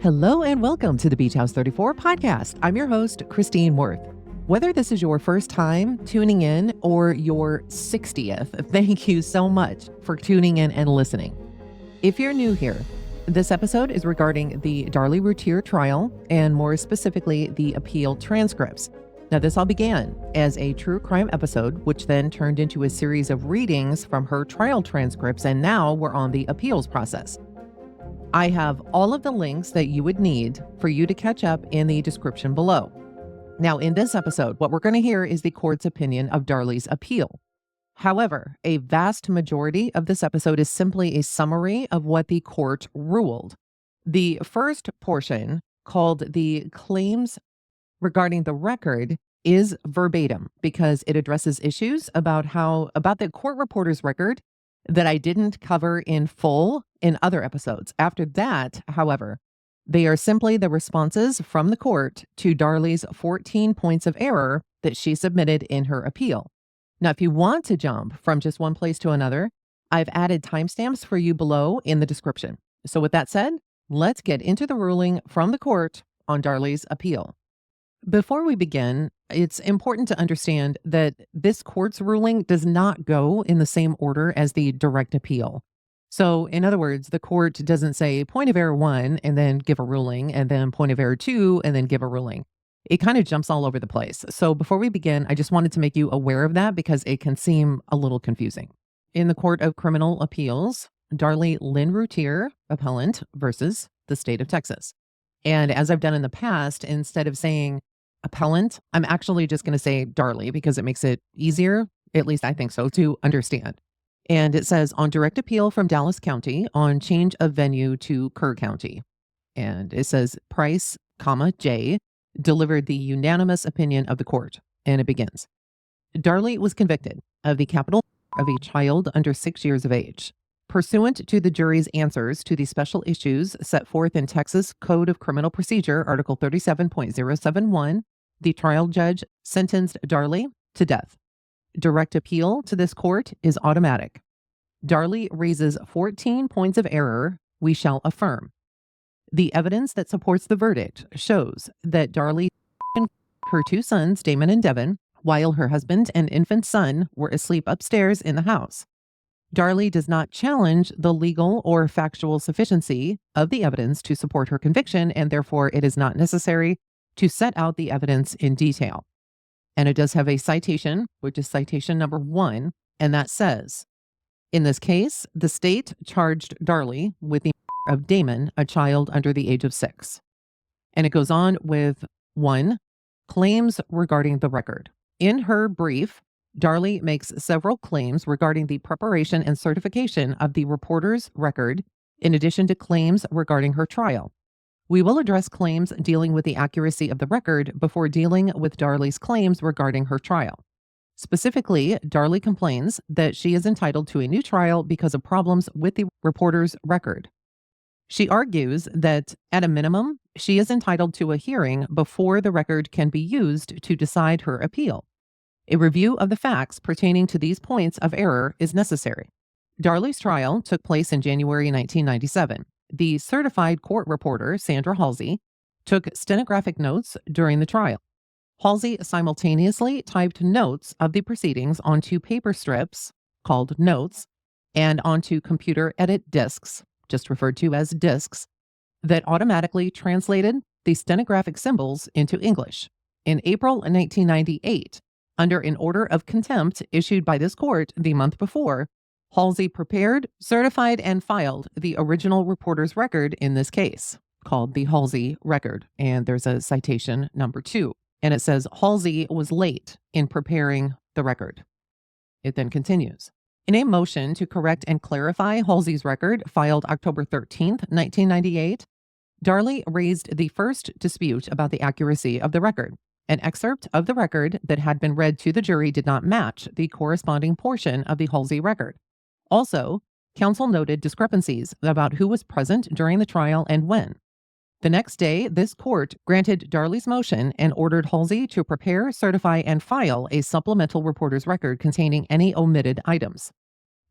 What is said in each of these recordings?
Hello and welcome to the Beach House 34 podcast. I'm your host, Christine Worth. Whether this is your first time tuning in or your 60th, thank you so much for tuning in and listening. If you're new here, this episode is regarding the Darlie Routier trial and more specifically, the appeal transcripts. Now, this all began as a true crime episode, which then turned into a series of readings from her trial transcripts, and now we're on the appeals process. I have all of the links that you would need for you to catch up in the description below. Now, in this episode, what we're going to hear is the court's opinion of Darlie's appeal. However, a vast majority of this episode is simply a summary of what the court ruled. The first portion, called the claims regarding the record, is verbatim because it addresses issues about the court reporter's record that I didn't cover in full in other episodes. After that, however, they are simply the responses from the court to Darlie's 14 points of error that she submitted in her appeal. Now, if you want to jump from just one place to another, I've added timestamps for you below in the description. So with that said, let's get into the ruling from the court on Darlie's appeal. Before we begin, it's important to understand that this court's ruling does not go in the same order as the direct appeal. So, in other words, the court doesn't say point of error 1 and then give a ruling, and then point of error 2 and then give a ruling. It kind of jumps all over the place. So before we begin, I just wanted to make you aware of that because it can seem a little confusing. In the Court of Criminal Appeals, Darlie Lynn Routier, appellant, versus the state of Texas. And as I've done in the past, instead of saying appellant, I'm actually just going to say Darlie because it makes it easier, at least I think so, to understand. And it says on direct appeal from Dallas County on change of venue to Kerr County. And it says Price, J, delivered the unanimous opinion of the court. And it begins. Darlie was convicted of the capital of a child under 6 years of age. Pursuant to the jury's answers to the special issues set forth in Texas Code of Criminal Procedure, Article 37.071, the trial judge sentenced Darlie to death. Direct appeal to this court is automatic. Darlie raises 14 points of error. We shall affirm. The evidence that supports the verdict shows that Darlie and her two sons, Damon and Devin, while her husband and infant son were asleep upstairs in the house. Darlie does not challenge the legal or factual sufficiency of the evidence to support her conviction, and therefore it is not necessary to set out the evidence in detail. And it does have a citation, which is citation number 1, and that says, in this case, the state charged Darlie with the of Damon, a child under the age of 6. And it goes on with 1, claims regarding the record. In her brief, Darlie makes several claims regarding the preparation and certification of the reporter's record, in addition to claims regarding her trial. We will address claims dealing with the accuracy of the record before dealing with Darlie's claims regarding her trial. Specifically, Darlie complains that she is entitled to a new trial because of problems with the reporter's record. She argues that, at a minimum, she is entitled to a hearing before the record can be used to decide her appeal. A review of the facts pertaining to these points of error is necessary. Darlie's trial took place in January 1997. The certified court reporter, Sandra Halsey, took stenographic notes during the trial. Halsey simultaneously typed notes of the proceedings onto paper strips, called notes, and onto computer edit discs, just referred to as discs, that automatically translated the stenographic symbols into English. In April 1998, under an order of contempt issued by this court the month before, Halsey prepared, certified, and filed the original reporter's record in this case, called the Halsey record. And there's a citation number 2. And it says Halsey was late in preparing the record. It then continues. In a motion to correct and clarify Halsey's record filed October 13th, 1998, Darlie raised the first dispute about the accuracy of the record. An excerpt of the record that had been read to the jury did not match the corresponding portion of the Halsey record. Also, counsel noted discrepancies about who was present during the trial and when. The next day, this court granted Darlie's motion and ordered Halsey to prepare, certify, and file a supplemental reporter's record containing any omitted items.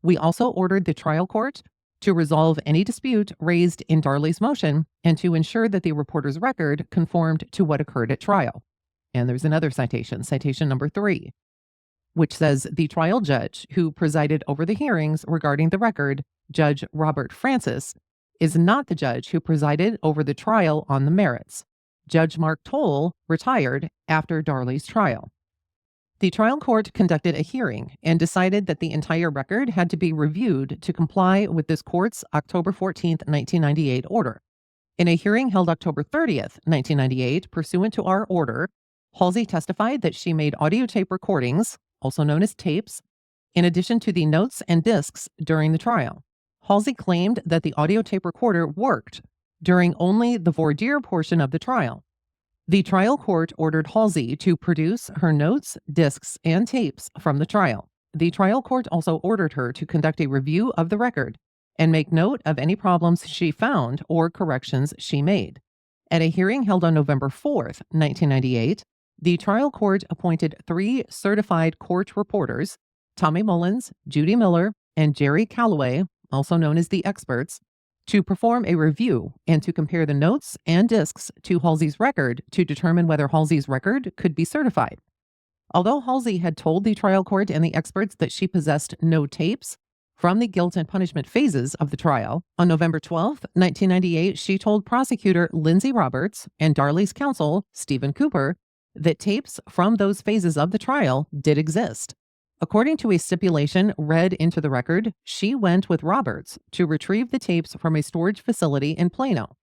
We also ordered the trial court to resolve any dispute raised in Darlie's motion and to ensure that the reporter's record conformed to what occurred at trial. And there's another citation, citation number 3, which says the trial judge who presided over the hearings regarding the record, Judge Robert Francis, is not the judge who presided over the trial on the merits. Judge Mark Toll retired after Darlie's trial. The trial court conducted a hearing and decided that the entire record had to be reviewed to comply with this court's October 14th, 1998 order. In a hearing held October 30th, 1998, pursuant to our order, Halsey testified that she made audio tape recordings, also known as tapes, in addition to the notes and discs during the trial. Halsey claimed that the audio tape recorder worked during only the voir dire portion of the trial. The trial court ordered Halsey to produce her notes, discs, and tapes from the trial. The trial court also ordered her to conduct a review of the record and make note of any problems she found or corrections she made. At a hearing held on November 4th, 1998, the trial court appointed 3 certified court reporters, Tommy Mullins, Judy Miller, and Jerry Calloway, also known as the experts, to perform a review and to compare the notes and discs to Halsey's record to determine whether Halsey's record could be certified. Although Halsey had told the trial court and the experts that she possessed no tapes from the guilt and punishment phases of the trial, on November 12, 1998, she told prosecutor Lindsay Roberts and Darlie's counsel, Stephen Cooper, that tapes from those phases of the trial did exist. According to a stipulation read into the record, she went with Roberts to retrieve the tapes from a storage facility in Plano.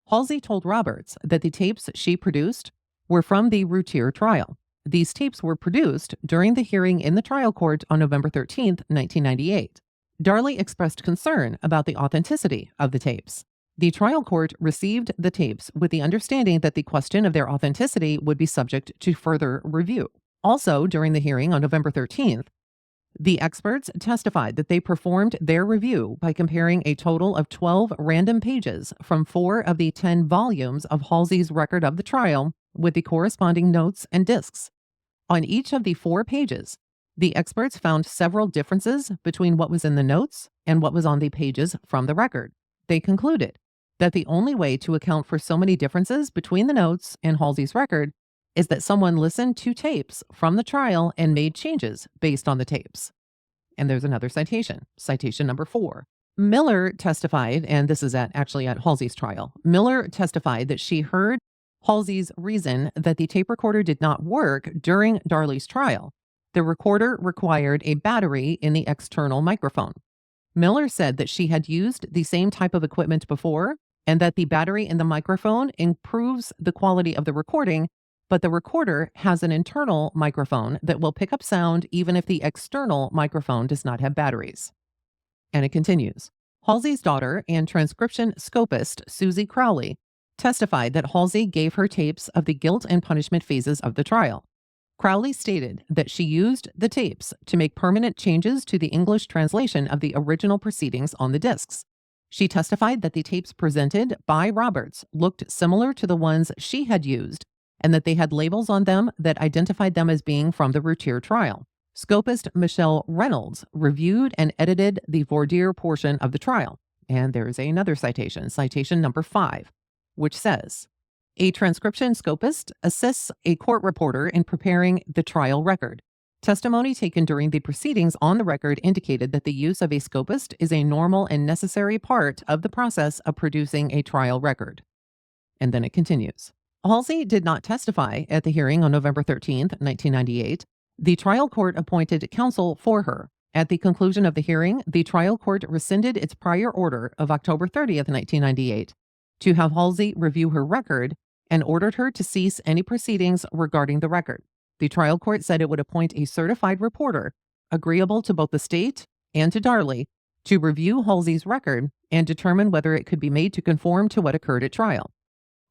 Halsey told Roberts that the tapes she produced were from the Routier trial. These tapes were produced during the hearing in the trial court on November 13, 1998. Darlie expressed concern about the authenticity of the tapes. The trial court received the tapes with the understanding that the question of their authenticity would be subject to further review. Also, during the hearing on November 13th, the experts testified that they performed their review by comparing a total of 12 random pages from 4 of the 10 volumes of Halsey's record of the trial with the corresponding notes and discs. On each of the 4 pages, the experts found several differences between what was in the notes and what was on the pages from the record. They concluded that the only way to account for so many differences between the notes and Halsey's record is that someone listened to tapes from the trial and made changes based on the tapes. And there's another citation, citation number 4. Miller testified, and this is at Halsey's trial. Miller testified that she heard Halsey's reason that the tape recorder did not work during Darlie's trial. The recorder required a battery in the external microphone. Miller said that she had used the same type of equipment before and that the battery in the microphone improves the quality of the recording, but the recorder has an internal microphone that will pick up sound even if the external microphone does not have batteries. And it continues. Halsey's daughter and transcription scopist, Susie Crowley, testified that Halsey gave her tapes of the guilt and punishment phases of the trial. Crowley stated that she used the tapes to make permanent changes to the English translation of the original proceedings on the discs. She testified that the tapes presented by Roberts looked similar to the ones she had used and that they had labels on them that identified them as being from the Routier trial. Scopist Michelle Reynolds reviewed and edited the voir dire portion of the trial. And there is another citation, citation number 5, which says, a transcription scopist assists a court reporter in preparing the trial record. Testimony taken during the proceedings on the record indicated that the use of a scopist is a normal and necessary part of the process of producing a trial record. And then it continues. Halsey did not testify at the hearing on November 13th, 1998. The trial court appointed counsel for her. At the conclusion of the hearing, the trial court rescinded its prior order of October 30th, 1998, to have Halsey review her record and ordered her to cease any proceedings regarding the record. The trial court said it would appoint a certified reporter, agreeable to both the state and to Darlie, to review Halsey's record and determine whether it could be made to conform to what occurred at trial.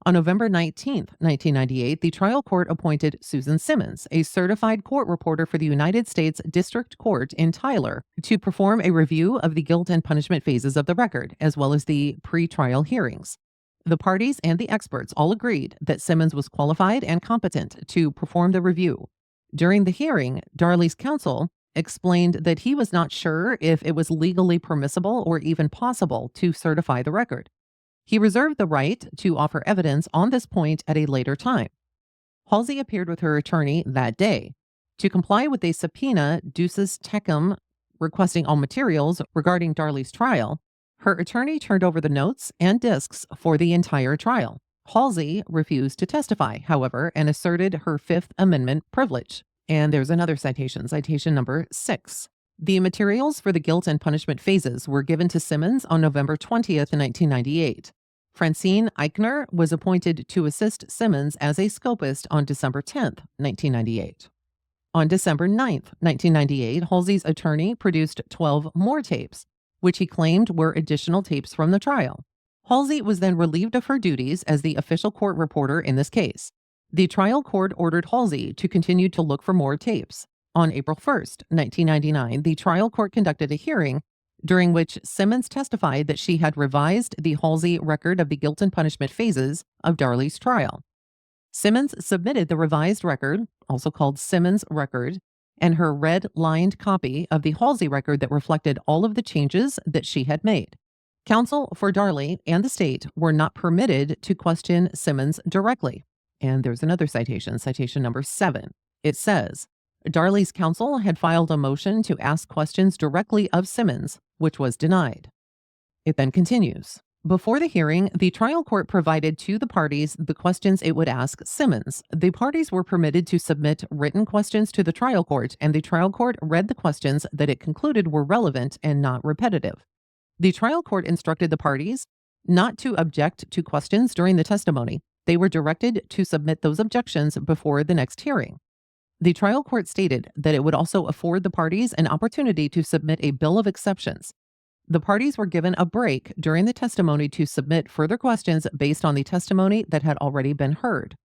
On November 19th, 1998, the trial court appointed Susan Simmons, a certified court reporter for the United States District Court in Tyler, to perform a review of the guilt and punishment phases of the record, as well as the pre-trial hearings. The parties and the experts all agreed that Simmons was qualified and competent to perform the review. During the hearing, Darlie's counsel explained that he was not sure if it was legally permissible or even possible to certify the record. He reserved the right to offer evidence on this point at a later time. Halsey appeared with her attorney that day to comply with a subpoena ducis tecum requesting all materials regarding Darlie's trial. Her attorney turned over the notes and discs for the entire trial. Halsey refused to testify, however, and asserted her Fifth Amendment privilege. And there's another citation, citation number 6. The materials for the guilt and punishment phases were given to Simmons on November 20th, 1998. Francine Eichner was appointed to assist Simmons as a scopist on December 10th, 1998. On December 9th, 1998, Halsey's attorney produced 12 more tapes, which he claimed were additional tapes from the trial. Halsey was then relieved of her duties as the official court reporter in this case. The trial court ordered Halsey to continue to look for more tapes. On April 1st, 1999, the trial court conducted a hearing during which Simmons testified that she had revised the Halsey record of the guilt and punishment phases of Darlie's trial. Simmons submitted the revised record, also called Simmons' record, and her red-lined copy of the Halsey record that reflected all of the changes that she had made. Counsel for Darlie and the state were not permitted to question Simmons directly. And there's another citation, citation number 7. It says, Darlie's counsel had filed a motion to ask questions directly of Simmons, which was denied. It then continues. Before the hearing, the trial court provided to the parties the questions it would ask Simmons. The parties were permitted to submit written questions to the trial court, and the trial court read the questions that it concluded were relevant and not repetitive. The trial court instructed the parties not to object to questions during the testimony. They were directed to submit those objections before the next hearing. The trial court stated that it would also afford the parties an opportunity to submit a bill of exceptions. The parties were given a break during the testimony to submit further questions based on the testimony that had already been heard.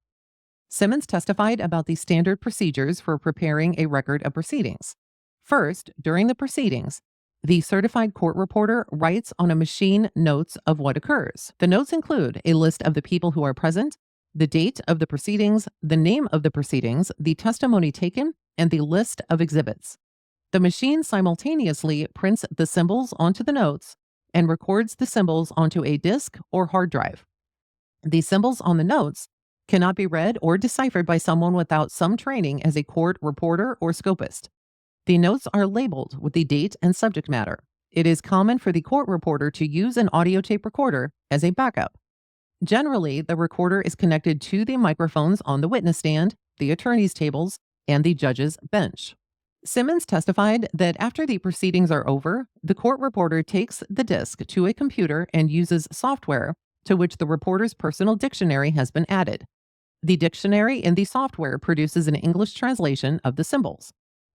Simmons testified about the standard procedures for preparing a record of proceedings. First, during the proceedings, the certified court reporter writes on a machine notes of what occurs. The notes include a list of the people who are present, the date of the proceedings, the name of the proceedings, the testimony taken, and the list of exhibits. The machine simultaneously prints the symbols onto the notes and records the symbols onto a disk or hard drive. The symbols on the notes cannot be read or deciphered by someone without some training as a court reporter or scopist. The notes are labeled with the date and subject matter. It is common for the court reporter to use an audio tape recorder as a backup. Generally, the recorder is connected to the microphones on the witness stand, the attorney's tables, and the judge's bench. Simmons testified that after the proceedings are over, the court reporter takes the disk to a computer and uses software to which the reporter's personal dictionary has been added. The dictionary in the software produces an English translation of the symbols.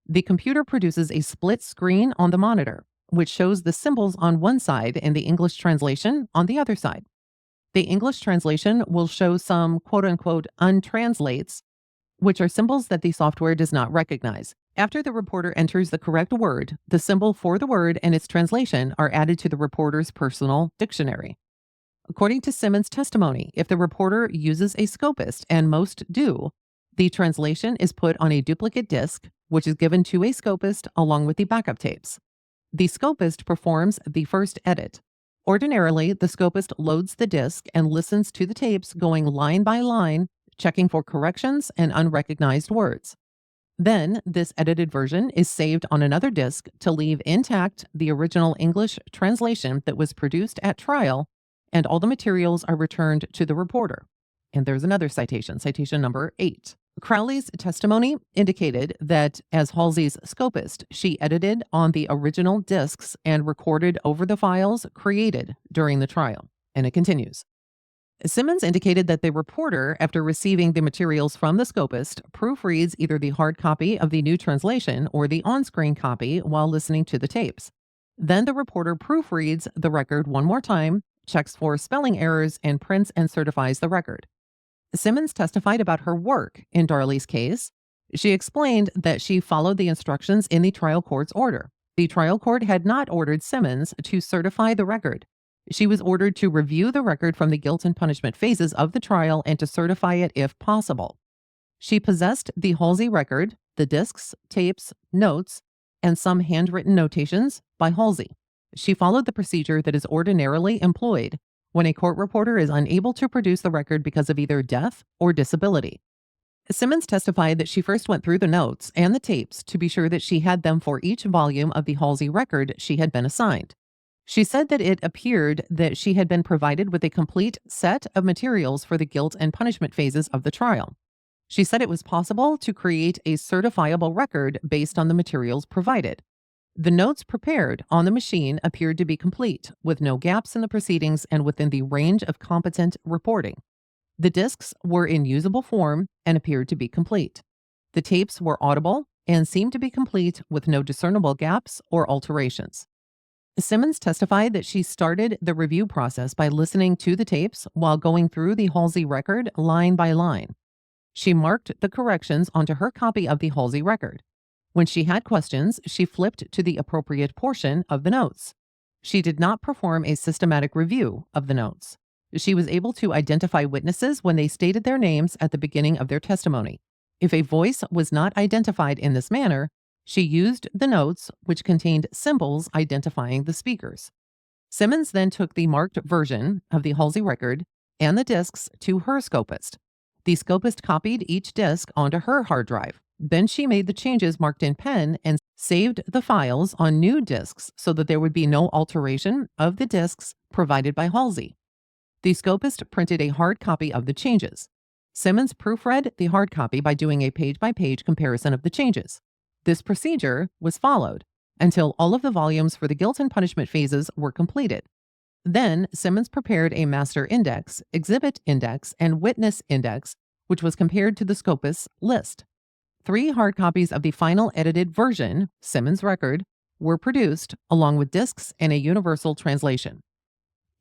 The computer produces a split screen on the monitor, which shows the symbols on one side and the English translation on the other side. The English translation will show some quote-unquote untranslates, which are symbols that the software does not recognize. After the reporter enters the correct word, the symbol for the word and its translation are added to the reporter's personal dictionary. According to Simmons' testimony, if the reporter uses a scopist, and most do, the translation is put on a duplicate disk, which is given to a scopist along with the backup tapes. The scopist performs the first edit. Ordinarily, the scopist loads the disk and listens to the tapes going line by line, checking for corrections and unrecognized words. Then, this edited version is saved on another disk to leave intact the original English translation that was produced at trial, and all the materials are returned to the reporter. And there's another citation, citation number 8. Crowley's testimony indicated that as Halsey's scopist, she edited on the original disks and recorded over the files created during the trial. And it continues. Simmons indicated that the reporter, after receiving the materials from the scopist, proofreads either the hard copy of the new translation or the on-screen copy while listening to the tapes. Then the reporter proofreads the record one more time, checks for spelling errors, and prints and certifies the record. Simmons testified about her work in Darlie's case. She explained that she followed the instructions in the trial court's order. The trial court had not ordered Simmons to certify the record. She was ordered to review the record from the guilt and punishment phases of the trial and to certify it if possible. She possessed the Halsey record, the discs, tapes, notes, and some handwritten notations by Halsey. She followed the procedure that is ordinarily employed when a court reporter is unable to produce the record because of either death or disability. Simmons testified that she first went through the notes and the tapes to be sure that she had them for each volume of the Halsey record she had been assigned. She said that it appeared that she had been provided with a complete set of materials for the guilt and punishment phases of the trial. She said it was possible to create a certifiable record based on the materials provided. The notes prepared on the machine appeared to be complete, with no gaps in the proceedings and within the range of competent reporting. The discs were in usable form and appeared to be complete. The tapes were audible and seemed to be complete with no discernible gaps or alterations. Simmons testified that she started the review process by listening to the tapes while going through the Halsey record line by line. She marked the corrections onto her copy of the Halsey record. When she had questions, she flipped to the appropriate portion of the notes. She did not perform a systematic review of the notes. She was able to identify witnesses when they stated their names at the beginning of their testimony. If a voice was not identified in this manner, she used the notes, which contained symbols identifying the speakers. Simmons then took the marked version of the Halsey record and the discs to her scopist. The scopist copied each disc onto her hard drive. Then she made the changes marked in pen and saved the files on new discs so that there would be no alteration of the discs provided by Halsey. The scopist printed a hard copy of the changes. Simmons proofread the hard copy by doing a page-by-page comparison of the changes. This procedure was followed until all of the volumes for the guilt and punishment phases were completed. Then Simmons prepared a master index, exhibit index, and witness index, which was compared to the scopist's list. 3 hard copies of the final edited version, Simmons' record, were produced along with discs and a universal translation.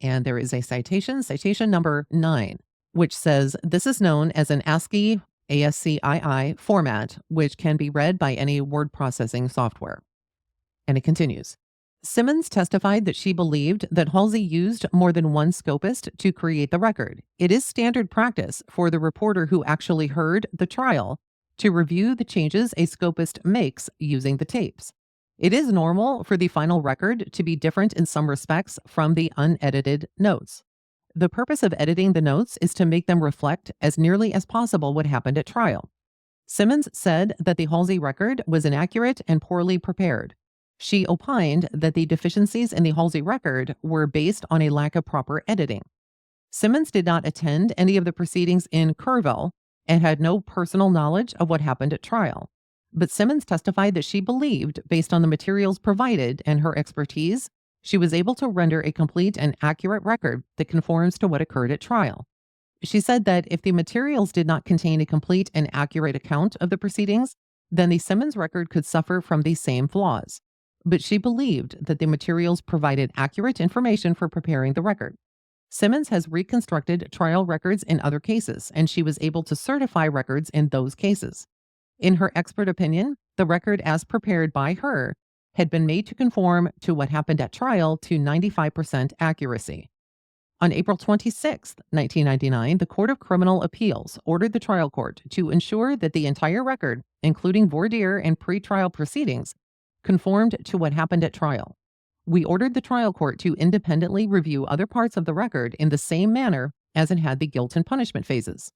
And there is a citation number 9, which says this is known as an ASCII format, which can be read by any word processing software. And it continues. Simmons testified that she believed that Halsey used more than one scopist to create the record. It is standard practice for the reporter who actually heard the trial to review the changes a scopist makes using the tapes. It is normal for the final record to be different in some respects from the unedited notes. The purpose of editing the notes is to make them reflect as nearly as possible what happened at trial. Simmons said that the Halsey record was inaccurate and poorly prepared. She opined that the deficiencies in the Halsey record were based on a lack of proper editing. Simmons did not attend any of the proceedings in Kerrville and had no personal knowledge of what happened at trial. But Simmons testified that she believed, based on the materials provided and her expertise, she was able to render a complete and accurate record that conforms to what occurred at trial. She said that if the materials did not contain a complete and accurate account of the proceedings, then the Simmons record could suffer from these same flaws. But she believed that the materials provided accurate information for preparing the record. Simmons has reconstructed trial records in other cases, and she was able to certify records in those cases. In her expert opinion, the record as prepared by her had been made to conform to what happened at trial to 95% accuracy. On April 26, 1999, the Court of Criminal Appeals ordered the trial court to ensure that the entire record, including voir dire and pretrial proceedings, conformed to what happened at trial. We ordered the trial court to independently review other parts of the record in the same manner as it had the guilt and punishment phases.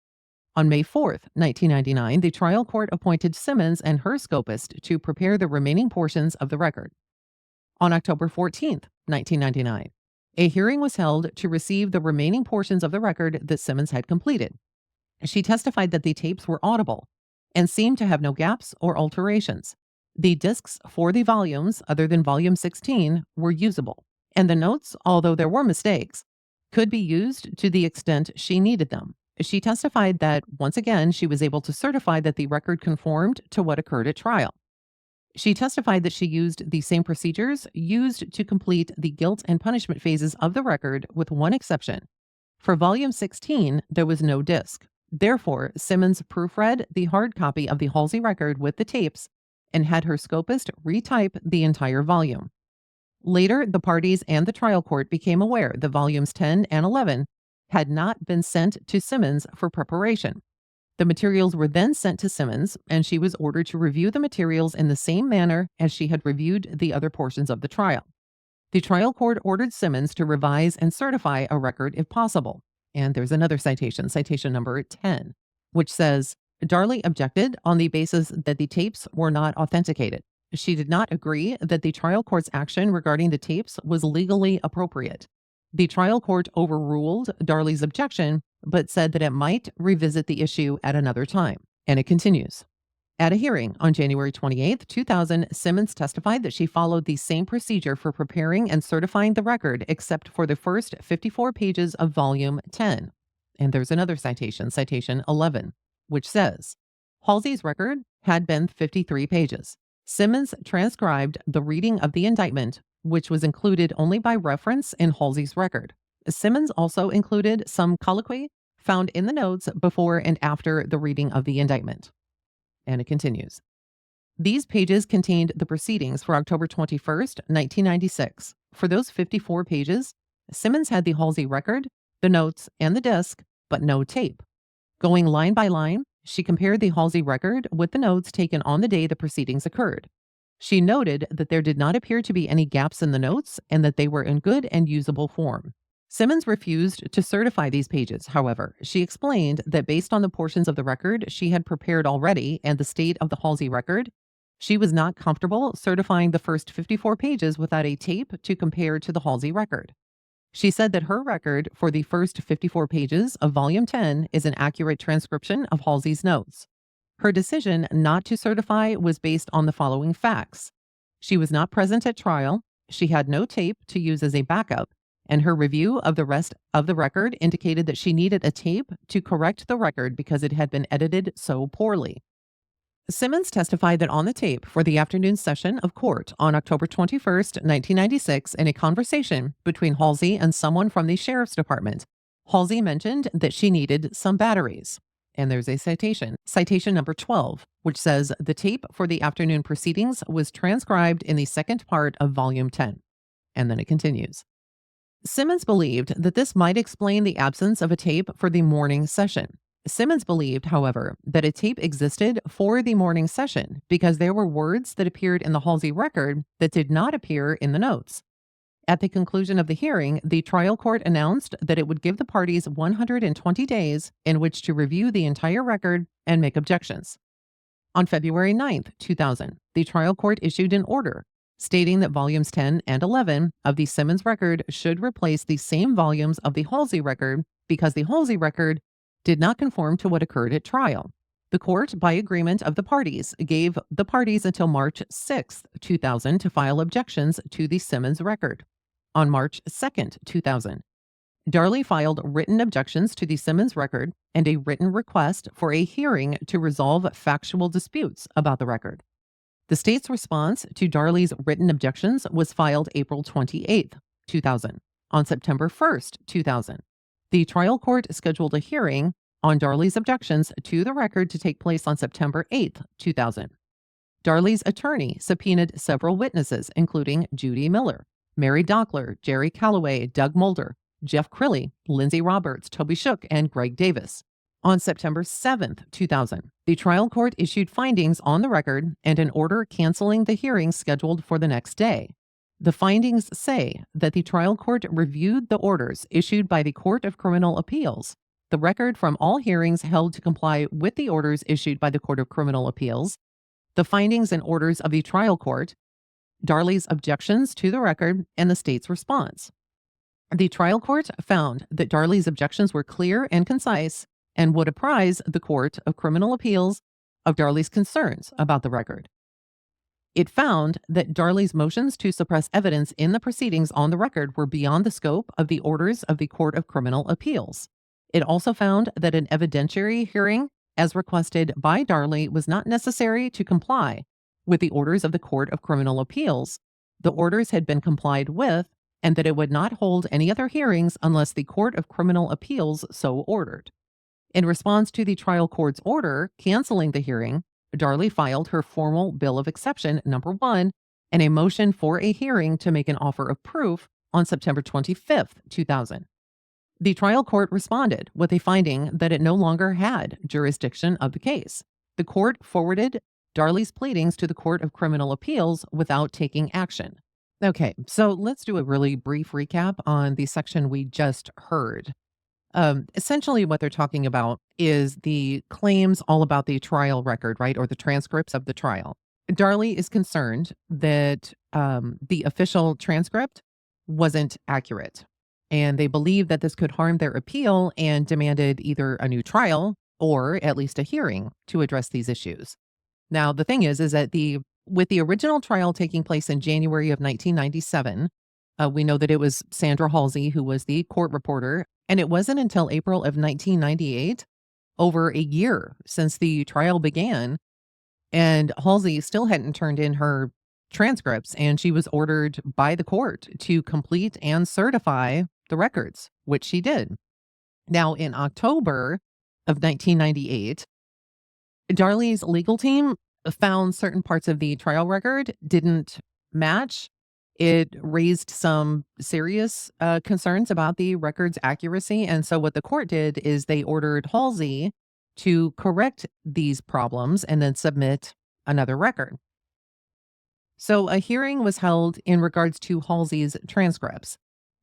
On May 4, 1999, the trial court appointed Simmons and her scopist to prepare the remaining portions of the record. On October 14, 1999, a hearing was held to receive the remaining portions of the record that Simmons had completed. She testified that the tapes were audible and seemed to have no gaps or alterations. The discs for the volumes, other than volume 16, were usable, and the notes, although there were mistakes, could be used to the extent she needed them. She testified that, once again, she was able to certify that the record conformed to what occurred at trial. She testified that she used the same procedures used to complete the guilt and punishment phases of the record, with one exception. For volume 16, there was no disc. Therefore, Simmons proofread the hard copy of the Halsey record with the tapes and had her scopist retype the entire volume. Later, the parties and the trial court became aware that volumes 10 and 11 had not been sent to Simmons for preparation. The materials were then sent to Simmons, and she was ordered to review the materials in the same manner as she had reviewed the other portions of the trial. The trial court ordered Simmons to revise and certify a record if possible. And there's another citation, citation number 10, which says, Darlie objected on the basis that the tapes were not authenticated. She did not agree that the trial court's action regarding the tapes was legally appropriate. The trial court overruled Darlie's objection, but said that it might revisit the issue at another time. And it continues. At a hearing on January 28, 2000, Simmons testified that she followed the same procedure for preparing and certifying the record except for the first 54 pages of Volume 10. And there's another citation, citation 11, which says, Halsey's record had been 53 pages. Simmons transcribed the reading of the indictment, which was included only by reference in Halsey's record. Simmons also included some colloquy found in the notes before and after the reading of the indictment. And it continues. These pages contained the proceedings for October 21st, 1996. For those 54 pages, Simmons had the Halsey record, the notes, and the disc, but no tape. Going line by line, she compared the Halsey record with the notes taken on the day the proceedings occurred. She noted that there did not appear to be any gaps in the notes and that they were in good and usable form. Simmons refused to certify these pages, however. She explained that based on the portions of the record she had prepared already and the state of the Halsey record, she was not comfortable certifying the first 54 pages without a tape to compare to the Halsey record. She said that her record for the first 54 pages of Volume 10 is an accurate transcription of Halsey's notes. Her decision not to certify was based on the following facts. She was not present at trial, she had no tape to use as a backup, and her review of the rest of the record indicated that she needed a tape to correct the record because it had been edited so poorly. Simmons testified that on the tape for the afternoon session of court on October 21st, 1996, in a conversation between Halsey and someone from the sheriff's department, Halsey mentioned that she needed some batteries. And there's a citation, citation number 12, which says the tape for the afternoon proceedings was transcribed in the second part of Volume 10. And then it continues. Simmons believed that this might explain the absence of a tape for the morning session. Simmons believed, however, that a tape existed for the morning session because there were words that appeared in the Halsey record that did not appear in the notes. At the conclusion of the hearing, the trial court announced that it would give the parties 120 days in which to review the entire record and make objections. On February 9, 2000, the trial court issued an order stating that volumes 10 and 11 of the Simmons record should replace the same volumes of the Halsey record because the Halsey record did not conform to what occurred at trial. The court, by agreement of the parties, gave the parties until March 6, 2000 to file objections to the Simmons record. On March 2, 2000, Darlie filed written objections to the Simmons record and a written request for a hearing to resolve factual disputes about the record. The state's response to Darlie's written objections was filed April 28, 2000. On September 1, 2000, the trial court scheduled a hearing on Darlie's objections to the record to take place on September 8, 2000. Darlie's attorney subpoenaed several witnesses, including Judy Miller, Mary Dockler, Jerry Calloway, Doug Mulder, Jeff Crilly, Lindsay Roberts, Toby Shook, and Greg Davis. On September 7, 2000, the trial court issued findings on the record and an order canceling the hearing scheduled for the next day. The findings say that the trial court reviewed the orders issued by the Court of Criminal Appeals, the record from all hearings held to comply with the orders issued by the Court of Criminal Appeals, the findings and orders of the trial court, Darlie's objections to the record, and the state's response. The trial court found that Darlie's objections were clear and concise and would apprise the Court of Criminal Appeals of Darlie's concerns about the record. It found that Darlie's motions to suppress evidence in the proceedings on the record were beyond the scope of the orders of the Court of Criminal Appeals. It also found that an evidentiary hearing, as requested by Darlie, was not necessary to comply with the orders of the Court of Criminal Appeals. The orders had been complied with, and that it would not hold any other hearings unless the Court of Criminal Appeals so ordered. In response to the trial court's order canceling the hearing, Darlie filed her formal bill of exception number 1 and a motion for a hearing to make an offer of proof on September 25, 2000. The trial court responded with a finding that it no longer had jurisdiction of the case. The court forwarded Darlie's pleadings to the Court of Criminal Appeals without taking action. Okay, so let's do a really brief recap on the section we just heard. Essentially, what they're talking about is the claims all about the trial record, right? Or the transcripts of the trial. Darlie is concerned that the official transcript wasn't accurate. And they believe that this could harm their appeal and demanded either a new trial or at least a hearing to address these issues. Now, the thing is that with the original trial taking place in January of 1997, we know that it was Sandra Halsey who was the court reporter, and it wasn't until April of 1998, over a year since the trial began, and Halsey still hadn't turned in her transcripts, and she was ordered by the court to complete and certify the records, which she did. Now, in October of 1998, Darlie's legal team found certain parts of the trial record didn't match. It raised some serious concerns about the record's accuracy. And so what the court did is they ordered Halsey to correct these problems and then submit another record. So a hearing was held in regards to Halsey's transcripts.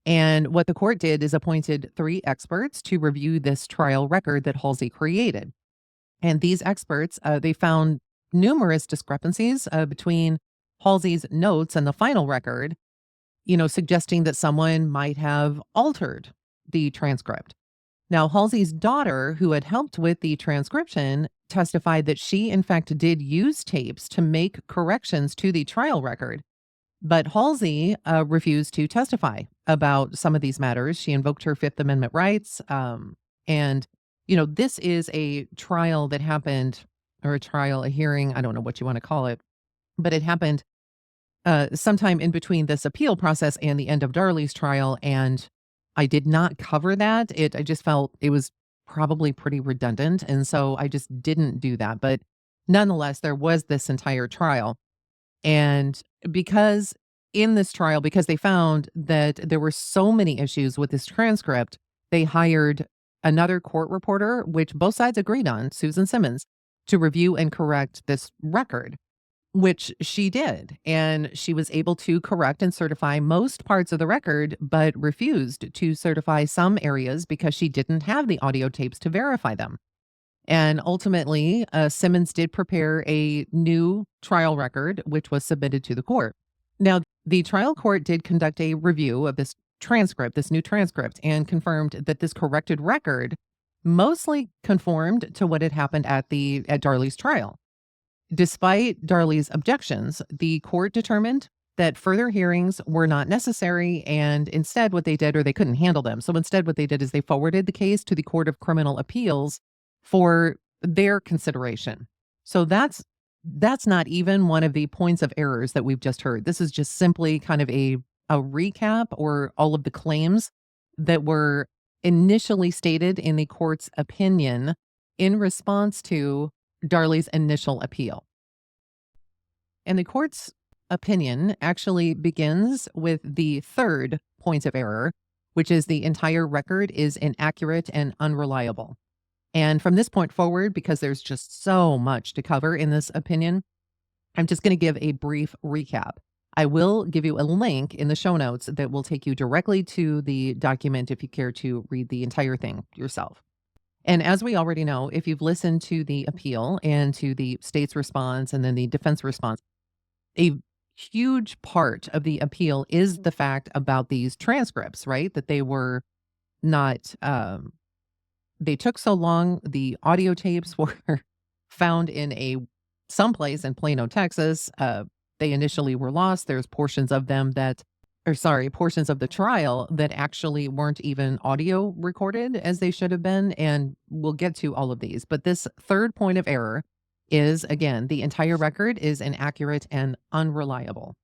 And what the court did is appointed 3 experts to review this trial record that Halsey created. And these experts, they found numerous discrepancies between Halsey's notes and the final record, suggesting that someone might have altered the transcript. Now, Halsey's daughter, who had helped with the transcription, testified that she, in fact, did use tapes to make corrections to the trial record. But Halsey refused to testify about some of these matters. She invoked her Fifth Amendment rights. This is a trial that happened, or a hearing, I don't know what you want to call it, but it happened sometime in between this appeal process and the end of Darlie's trial. And I did not cover that. I just felt it was probably pretty redundant. And so I just didn't do that. But nonetheless, there was this entire trial. And because in this trial, because they found that there were so many issues with this transcript, they hired another court reporter, which both sides agreed on, Susan Simmons, to review and correct this record, which she did. And she was able to correct and certify most parts of the record, but refused to certify some areas because she didn't have the audio tapes to verify them. And ultimately, Simmons did prepare a new trial record, which was submitted to the court. Now, the trial court did conduct a review of this new transcript, and confirmed that this corrected record mostly conformed to what had happened at Darlie's trial. Despite Darlie's objections, the court determined that further hearings were not necessary, and instead what they did, or they couldn't handle them. So instead what they did is they forwarded the case to the Court of Criminal Appeals for their consideration. So that's not even one of the points of errors that we've just heard. This is just simply kind of a recap, or all of the claims that were initially stated in the court's opinion in response to Darlie's initial appeal. And the court's opinion actually begins with the third point of error, which is the entire record is inaccurate and unreliable. And from this point forward, because there's just so much to cover in this opinion, I'm just going to give a brief recap. I will give you a link in the show notes that will take you directly to the document if you care to read the entire thing yourself. And as we already know, if you've listened to the appeal and to the state's response and then the defense response, a huge part of the appeal is the fact about these transcripts, right? That they were not, they took so long. The audio tapes were found in someplace in Plano, Texas. They initially were lost. There's portions of them portions of the trial that actually weren't even audio recorded as they should have been. And we'll get to all of these. But this third point of error is, again, the entire record is inaccurate and unreliable.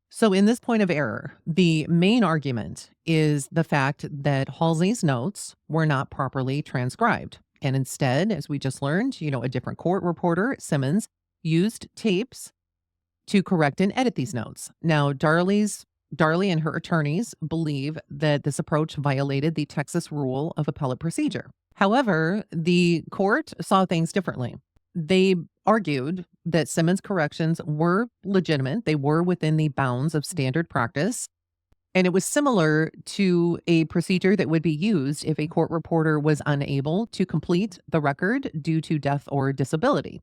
So in this point of error, the main argument is the fact that Halsey's notes were not properly transcribed. And instead, as we just learned, a different court reporter, Simmons, used tapes to correct and edit these notes. Now, Darlie's Darlie and her attorneys believe that this approach violated the Texas rule of appellate procedure. However, the court saw things differently. They argued that Simmons' corrections were legitimate, they were within the bounds of standard practice, and it was similar to a procedure that would be used if a court reporter was unable to complete the record due to death or disability.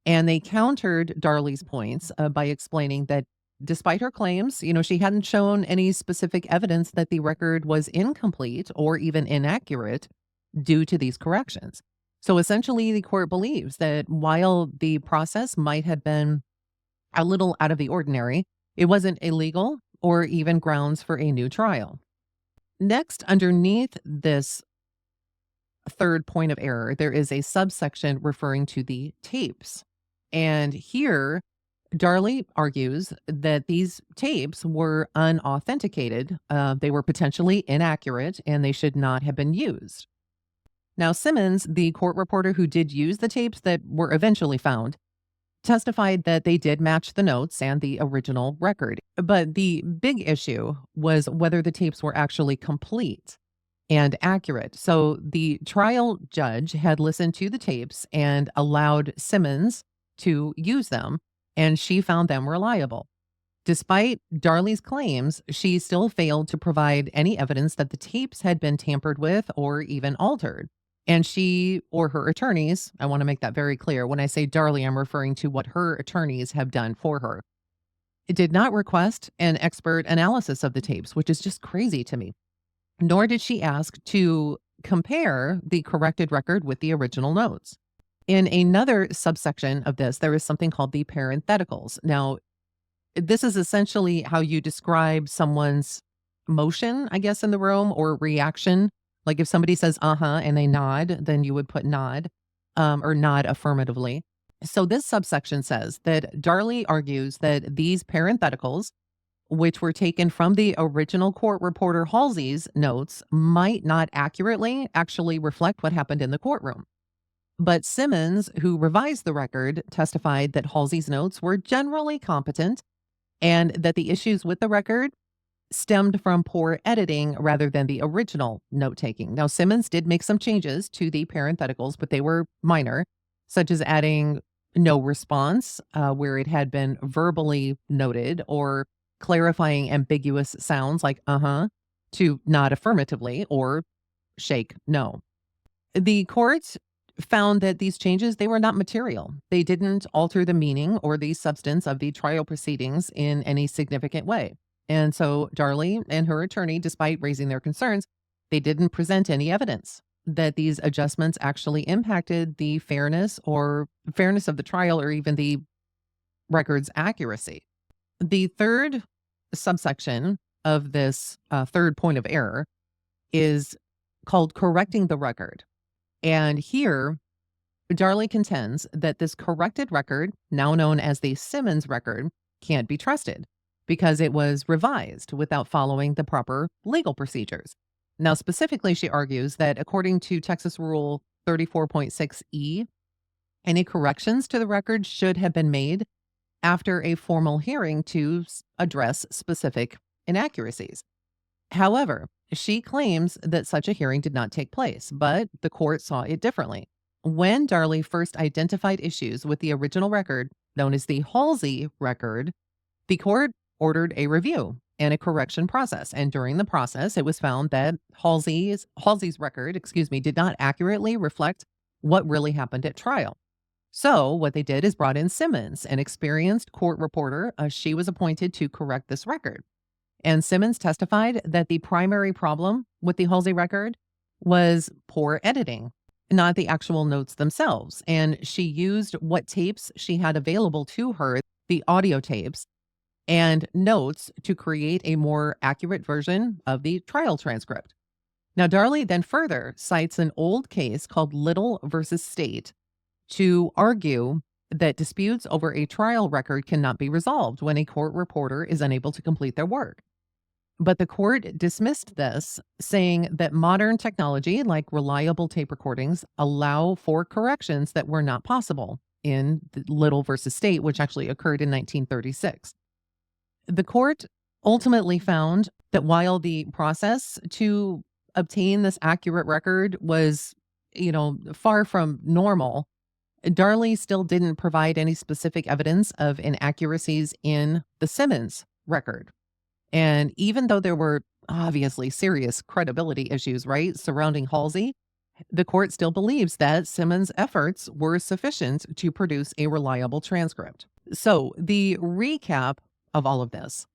And they countered Darlie's points by explaining that despite her claims, she hadn't shown any specific evidence that the record was incomplete or even inaccurate due to these corrections. So essentially, the court believes that while the process might have been a little out of the ordinary, it wasn't illegal or even grounds for a new trial. Next, underneath this third point of error, there is a subsection referring to the tapes. And here, Darlie argues that these tapes were unauthenticated. They were potentially inaccurate and they should not have been used. Now, Simmons, the court reporter who did use the tapes that were eventually found, testified that they did match the notes and the original record. But the big issue was whether the tapes were actually complete and accurate. So the trial judge had listened to the tapes and allowed Simmons to use them, and she found them reliable. Despite Darlie's claims, she still failed to provide any evidence that the tapes had been tampered with or even altered. And she or her attorneys, I want to make that very clear. When I say Darlie, I'm referring to what her attorneys have done for her. It did not request an expert analysis of the tapes, which is just crazy to me. Nor did she ask to compare the corrected record with the original notes. In another subsection of this, there is something called the parentheticals. Now, this is essentially how you describe someone's motion, I guess, in the room or reaction. Like if somebody says, and they nod, then you would put nod or nod affirmatively. So this subsection says that Darlie argues that these parentheticals, which were taken from the original court reporter Halsey's notes, might not accurately actually reflect what happened in the courtroom. But Simmons, who revised the record, testified that Halsey's notes were generally competent and that the issues with the record stemmed from poor editing rather than the original note-taking. Now, Simmons did make some changes to the parentheticals, but they were minor, such as adding no response where it had been verbally noted, or clarifying ambiguous sounds like to nod affirmatively or shake no. The court found that these changes, they were not material. They didn't alter the meaning or the substance of the trial proceedings in any significant way. And so Darlie and her attorney, despite raising their concerns, they didn't present any evidence that these adjustments actually impacted the fairness of the trial or even the record's accuracy. The third subsection of this third point of error is called correcting the record. And here, Darlie contends that this corrected record, now known as the Simmons record, can't be trusted because it was revised without following the proper legal procedures. Now, specifically, she argues that according to Texas Rule 34.6E, any corrections to the record should have been made after a formal hearing to address specific inaccuracies. However, she claims that such a hearing did not take place, but the court saw it differently. When Darlie first identified issues with the original record, known as the Halsey record, the court ordered a review and a correction process. And during the process, it was found that Halsey's record, did not accurately reflect what really happened at trial. So what they did is brought in Simmons, an experienced court reporter. She was appointed to correct this record. And Simmons testified that the primary problem with the Halsey record was poor editing, not the actual notes themselves. And she used what tapes she had available to her, the audio tapes, and notes to create a more accurate version of the trial transcript. Now, Darlie then further cites an old case called Little versus State to argue that disputes over a trial record cannot be resolved when a court reporter is unable to complete their work. But the court dismissed this, saying that modern technology, like reliable tape recordings, allow for corrections that were not possible in the Little versus State, which actually occurred in 1936. The court ultimately found that while the process to obtain this accurate record was, far from normal, Darlie still didn't provide any specific evidence of inaccuracies in the Simmons record. And even though there were obviously serious credibility issues, right, surrounding Halsey, the court still believes that Simmons' efforts were sufficient to produce a reliable transcript. So the recap of all of this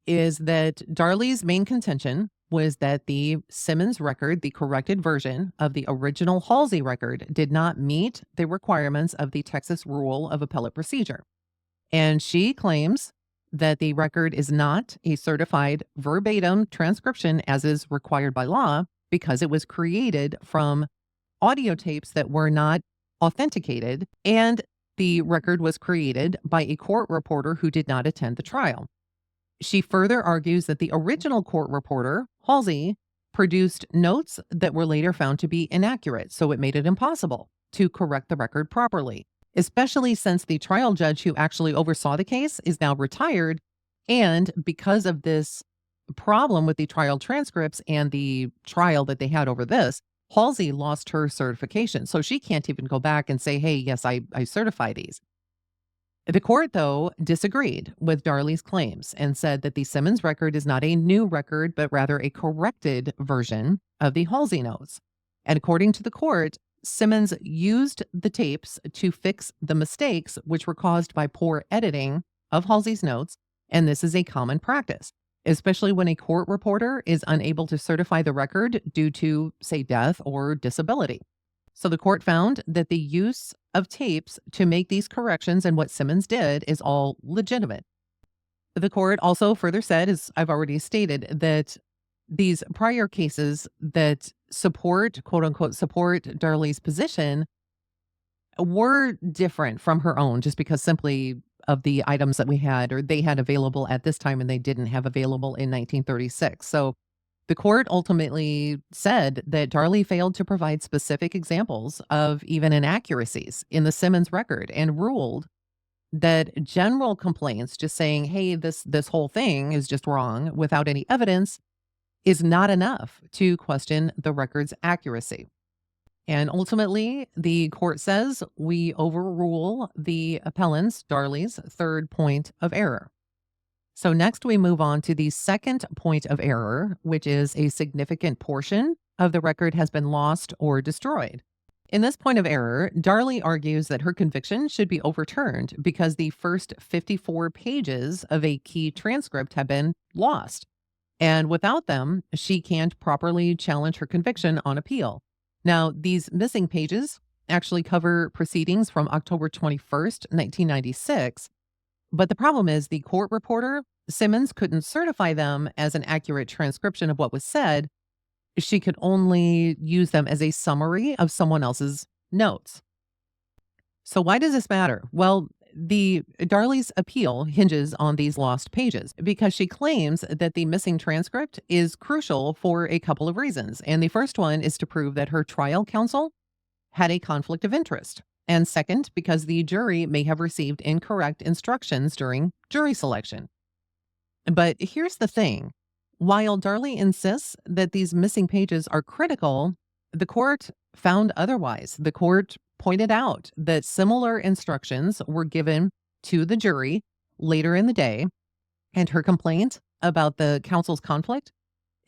is that Darlie's main contention was that the Simmons record, the corrected version of the original Halsey record, did not meet the requirements of the Texas Rule of Appellate Procedure. And she claims that the record is not a certified verbatim transcription as is required by law because it was created from audio tapes that were not authenticated, and the record was created by a court reporter who did not attend the trial. She further argues that the original court reporter, Halsey, produced notes that were later found to be inaccurate, so it made it impossible to correct the record properly, especially since the trial judge who actually oversaw the case is now retired. And because of this problem with the trial transcripts and the trial that they had over this, Halsey lost her certification. So she can't even go back and say, hey, yes, I certify these. The court, though, disagreed with Darlie's claims and said that the Simmons record is not a new record, but rather a corrected version of the Halsey notes. And according to the court, Simmons used the tapes to fix the mistakes which were caused by poor editing of Halsey's notes, and this is a common practice, especially when a court reporter is unable to certify the record due to, say, death or disability. So the court found that the use of tapes to make these corrections and what Simmons did is all legitimate. The court also further said, as I've already stated, that these prior cases that support, quote unquote, support Darlie's position were different from her own just because simply of the items that we had or they had available at this time and they didn't have available in 1936. So the court ultimately said that Darlie failed to provide specific examples of even inaccuracies in the Simmons record and ruled that general complaints, just saying, hey, this whole thing is just wrong without any evidence, is not enough to question the record's accuracy. And ultimately, the court says we overrule the appellant's, Darlie's, third point of error. So next we move on to the second point of error, which is a significant portion of the record has been lost or destroyed. In this point of error, Darlie argues that her conviction should be overturned because the first 54 pages of a key transcript have been lost. And without them, she can't properly challenge her conviction on appeal. Now, these missing pages actually cover proceedings from October 21st, 1996. But the problem is the court reporter, Simmons, couldn't certify them as an accurate transcription of what was said. She could only use them as a summary of someone else's notes. So why does this matter? Well, Darlie's appeal hinges on these lost pages because she claims that the missing transcript is crucial for a couple of reasons. And the first one is to prove that her trial counsel had a conflict of interest. And second, because the jury may have received incorrect instructions during jury selection. But here's the thing. While Darlie insists that these missing pages are critical, the court found otherwise. The court pointed out that similar instructions were given to the jury later in the day, and her complaint about the counsel's conflict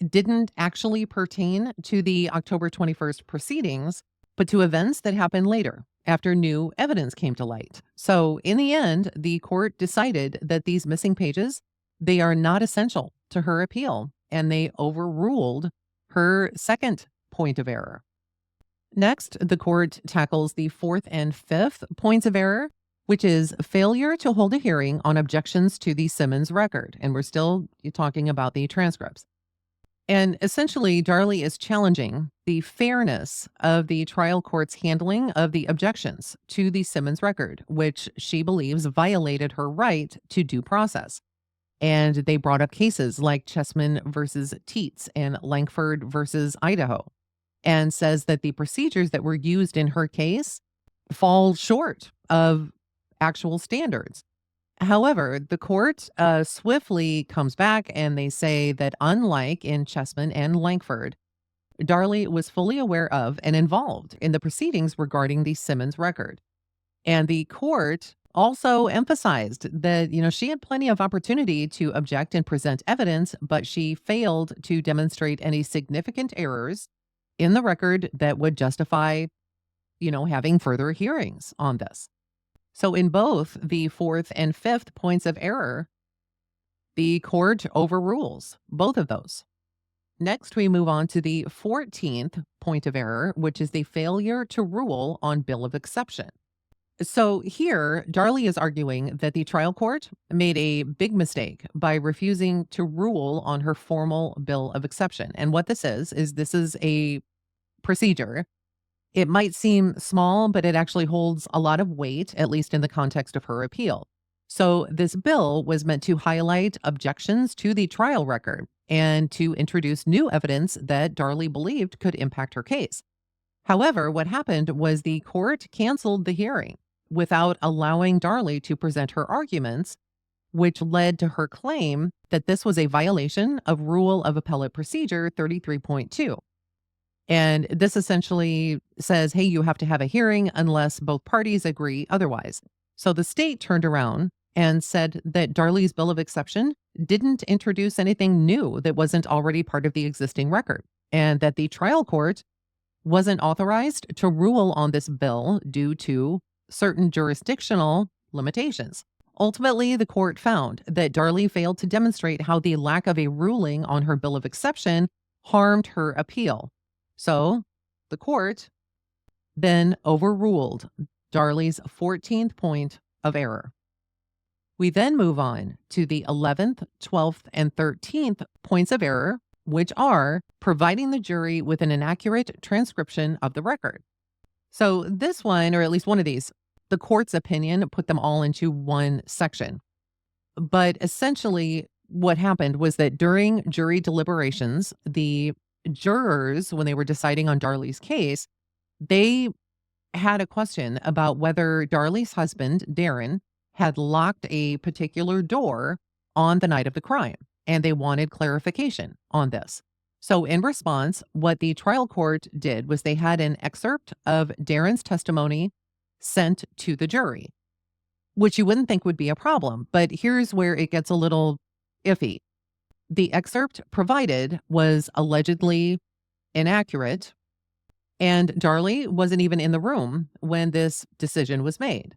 didn't actually pertain to the October 21st proceedings, but to events that happened later, after new evidence came to light. So in the end, the court decided that these missing pages, they are not essential to her appeal, and they overruled her second point of error. Next, the court tackles the fourth and fifth points of error, which is failure to hold a hearing on objections to the Simmons record. And we're still talking about the transcripts. And essentially, Darlie is challenging the fairness of the trial court's handling of the objections to the Simmons record, which she believes violated her right to due process. And they brought up cases like Chessman versus Teets and Langford versus Idaho, and says that the procedures that were used in her case fall short of actual standards. However, the court swiftly comes back and they say that unlike in Chessman and Langford, Darlie was fully aware of and involved in the proceedings regarding the Simmons record. And the court also emphasized that, she had plenty of opportunity to object and present evidence, but she failed to demonstrate any significant errors in the record that would justify, having further hearings on this. So in both the fourth and fifth points of error, the court overrules both of those. Next, we move on to the 14th point of error, which is the failure to rule on bill of exception. So here, Darlie is arguing that the trial court made a big mistake by refusing to rule on her formal bill of exception. And what this is this is a procedure. It might seem small, but it actually holds a lot of weight, at least in the context of her appeal. So this bill was meant to highlight objections to the trial record and to introduce new evidence that Darlie believed could impact her case. However, what happened was the court canceled the hearing without allowing Darlie to present her arguments, which led to her claim that this was a violation of Rule of Appellate Procedure 33.2. And this essentially says, hey, you have to have a hearing unless both parties agree otherwise. So the state turned around and said that Darlie's bill of exception didn't introduce anything new that wasn't already part of the existing record, and that the trial court wasn't authorized to rule on this bill due to certain jurisdictional limitations. Ultimately, the court found that Darlie failed to demonstrate how the lack of a ruling on her bill of exception harmed her appeal. So the court then overruled Darlie's 14th point of error. We then move on to the 11th, 12th, and 13th points of error, which are providing the jury with an inaccurate transcription of the record. So this one, or at least one of these, the court's opinion put them all into one section. But essentially what happened was that during jury deliberations, the jurors, when they were deciding on Darlie's case, they had a question about whether Darlie's husband, Darren, had locked a particular door on the night of the crime, and they wanted clarification on this. So in response, what the trial court did was they had an excerpt of Darren's testimony sent to the jury, which you wouldn't think would be a problem, but here's where it gets a little iffy. The excerpt provided was allegedly inaccurate, and Darlie wasn't even in the room when this decision was made.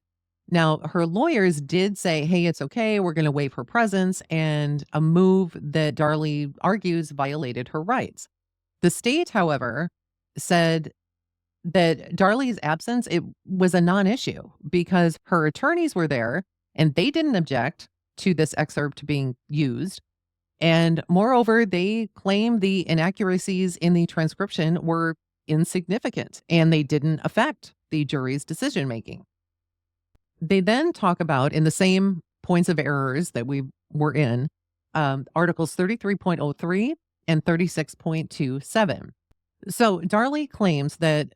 Now, her lawyers did say, hey, it's okay, we're going to waive her presence, and a move that Darlie argues violated her rights. The state, however, said that Darlie's absence, it was a non-issue because her attorneys were there and they didn't object to this excerpt being used. And moreover, they claim the inaccuracies in the transcription were insignificant and they didn't affect the jury's decision making. They then talk about, in the same points of errors that we were in, Articles 33.03 and 36.27. So Darlie claims that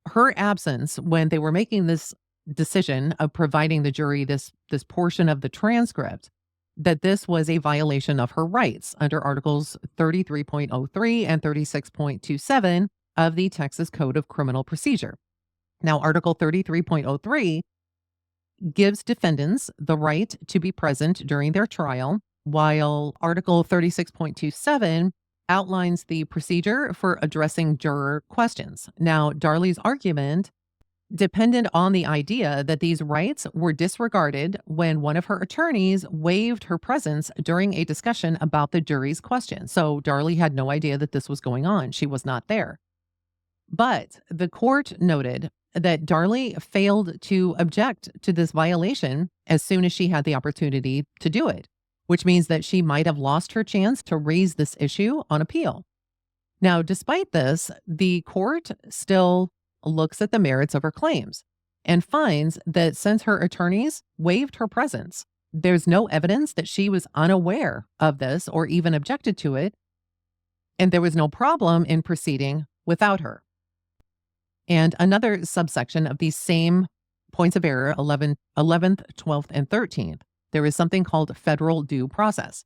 her absence when they were making this decision of providing the jury this portion of the transcript, that this was a violation of her rights under Articles 33.03 and 36.27 of the Texas Code of Criminal Procedure. Now, Article 33.03 gives defendants the right to be present during their trial, while Article 36.27 outlines the procedure for addressing juror questions. Now, Darlie's argument depended on the idea that these rights were disregarded when one of her attorneys waived her presence during a discussion about the jury's question. So Darlie had no idea that this was going on. She was not there. But the court noted that Darlie failed to object to this violation as soon as she had the opportunity to do it, which means that she might have lost her chance to raise this issue on appeal. Now, despite this, the court still looks at the merits of her claims and finds that since her attorneys waived her presence, there's no evidence that she was unaware of this or even objected to it, and there was no problem in proceeding without her. And another subsection of these same points of error, 11th, 12th, and 13th, There is something called federal due process.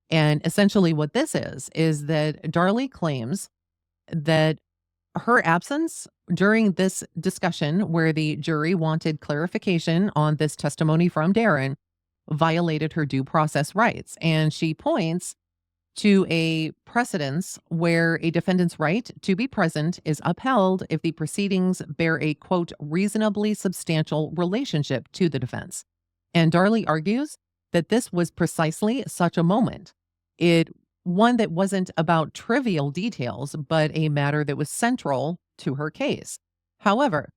And essentially what this is that Darlie claims that her absence during this discussion where the jury wanted clarification on this testimony from Darren violated her due process rights. And she points to a precedence where a defendant's right to be present is upheld if the proceedings bear a, quote, reasonably substantial relationship to the defense. And Darlie argues that this was precisely such a moment. One that wasn't about trivial details, but a matter that was central to her case. However,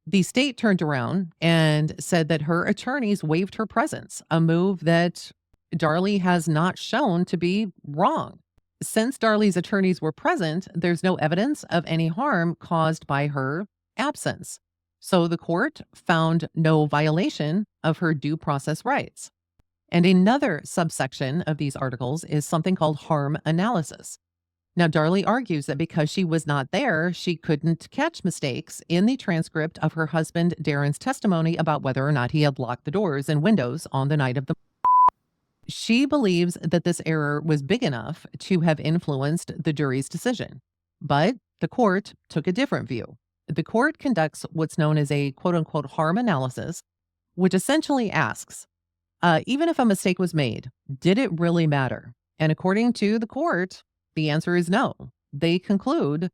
the state turned around and said that her attorneys waived her presence, a move that Darlie has not shown to be wrong. Since Darlie's attorneys were present, there's no evidence of any harm caused by her absence. So the court found no violation of her due process rights. And another subsection of these articles is something called harm analysis. Now, Darlie argues that because she was not there, she couldn't catch mistakes in the transcript of her husband Darren's testimony about whether or not he had locked the doors and windows on the night of the. She believes that this error was big enough to have influenced the jury's decision. But the court took a different view. The court conducts what's known as a quote-unquote harm analysis, which essentially asks, even if a mistake was made, did it really matter? And according to the court, the answer is no. They conclude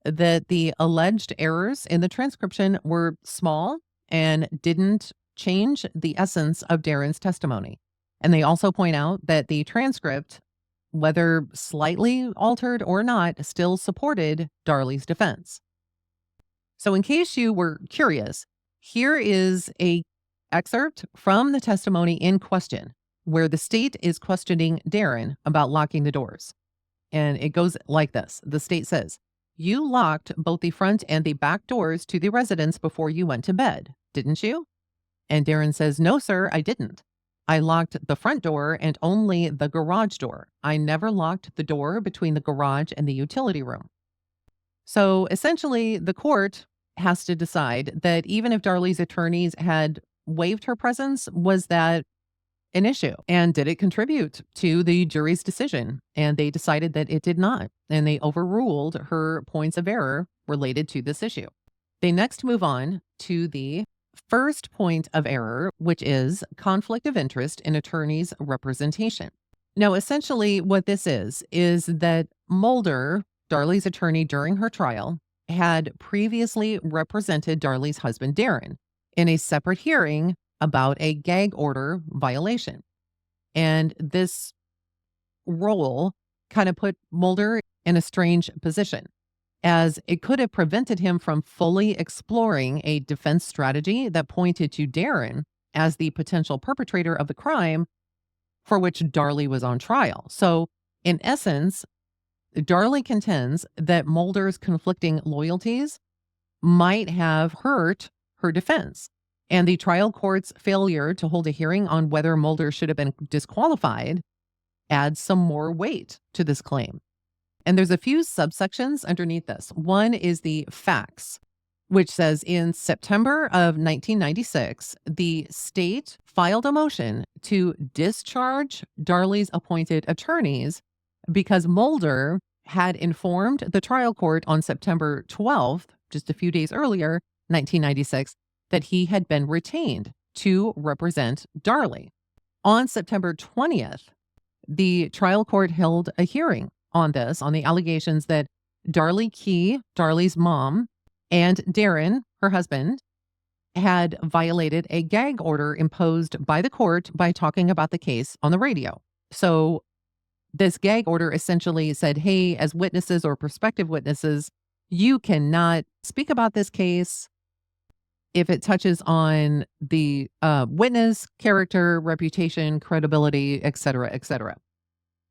that the alleged errors in the transcription were small and didn't change the essence of Darren's testimony. And they also point out that the transcript, whether slightly altered or not, still supported Darlie's defense. So in case you were curious, here is a excerpt from the testimony in question where the state is questioning Darren about locking the doors. And it goes like this. The state says, "You locked both the front and the back doors to the residence before you went to bed, didn't you?" And Darren says, "No, sir, I didn't. I locked the front door and only the garage door. I never locked the door between the garage and the utility room." So essentially, the court has to decide that even if Darlie's attorneys had waived her presence, was that an issue? And did it contribute to the jury's decision? And they decided that it did not. And they overruled her points of error related to this issue. They next move on to the first point of error, which is conflict of interest in attorney's representation. Now, essentially what this is that Mulder, Darlie's attorney during her trial, had previously represented Darlie's husband, Darren, in a separate hearing about a gag order violation. And this role kind of put Mulder in a strange position, as it could have prevented him from fully exploring a defense strategy that pointed to Darren as the potential perpetrator of the crime for which Darlie was on trial. So, in essence, Darlie contends that Mulder's conflicting loyalties might have hurt her defense. And the trial court's failure to hold a hearing on whether Mulder should have been disqualified adds some more weight to this claim. And there's a few subsections underneath this. One is the facts, which says in September of 1996, the state filed a motion to discharge Darlie's appointed attorneys because Mulder had informed the trial court on September 12th, just a few days earlier, 1996, that he had been retained to represent Darlie. On September 20th, the trial court held a hearing on this, on the allegations that Darlie Key, Darlie's mom, and Darren, her husband, had violated a gag order imposed by the court by talking about the case on the radio. So this gag order essentially said, hey, as witnesses or prospective witnesses, you cannot speak about this case if it touches on the witness, character, reputation, credibility, et cetera, et cetera.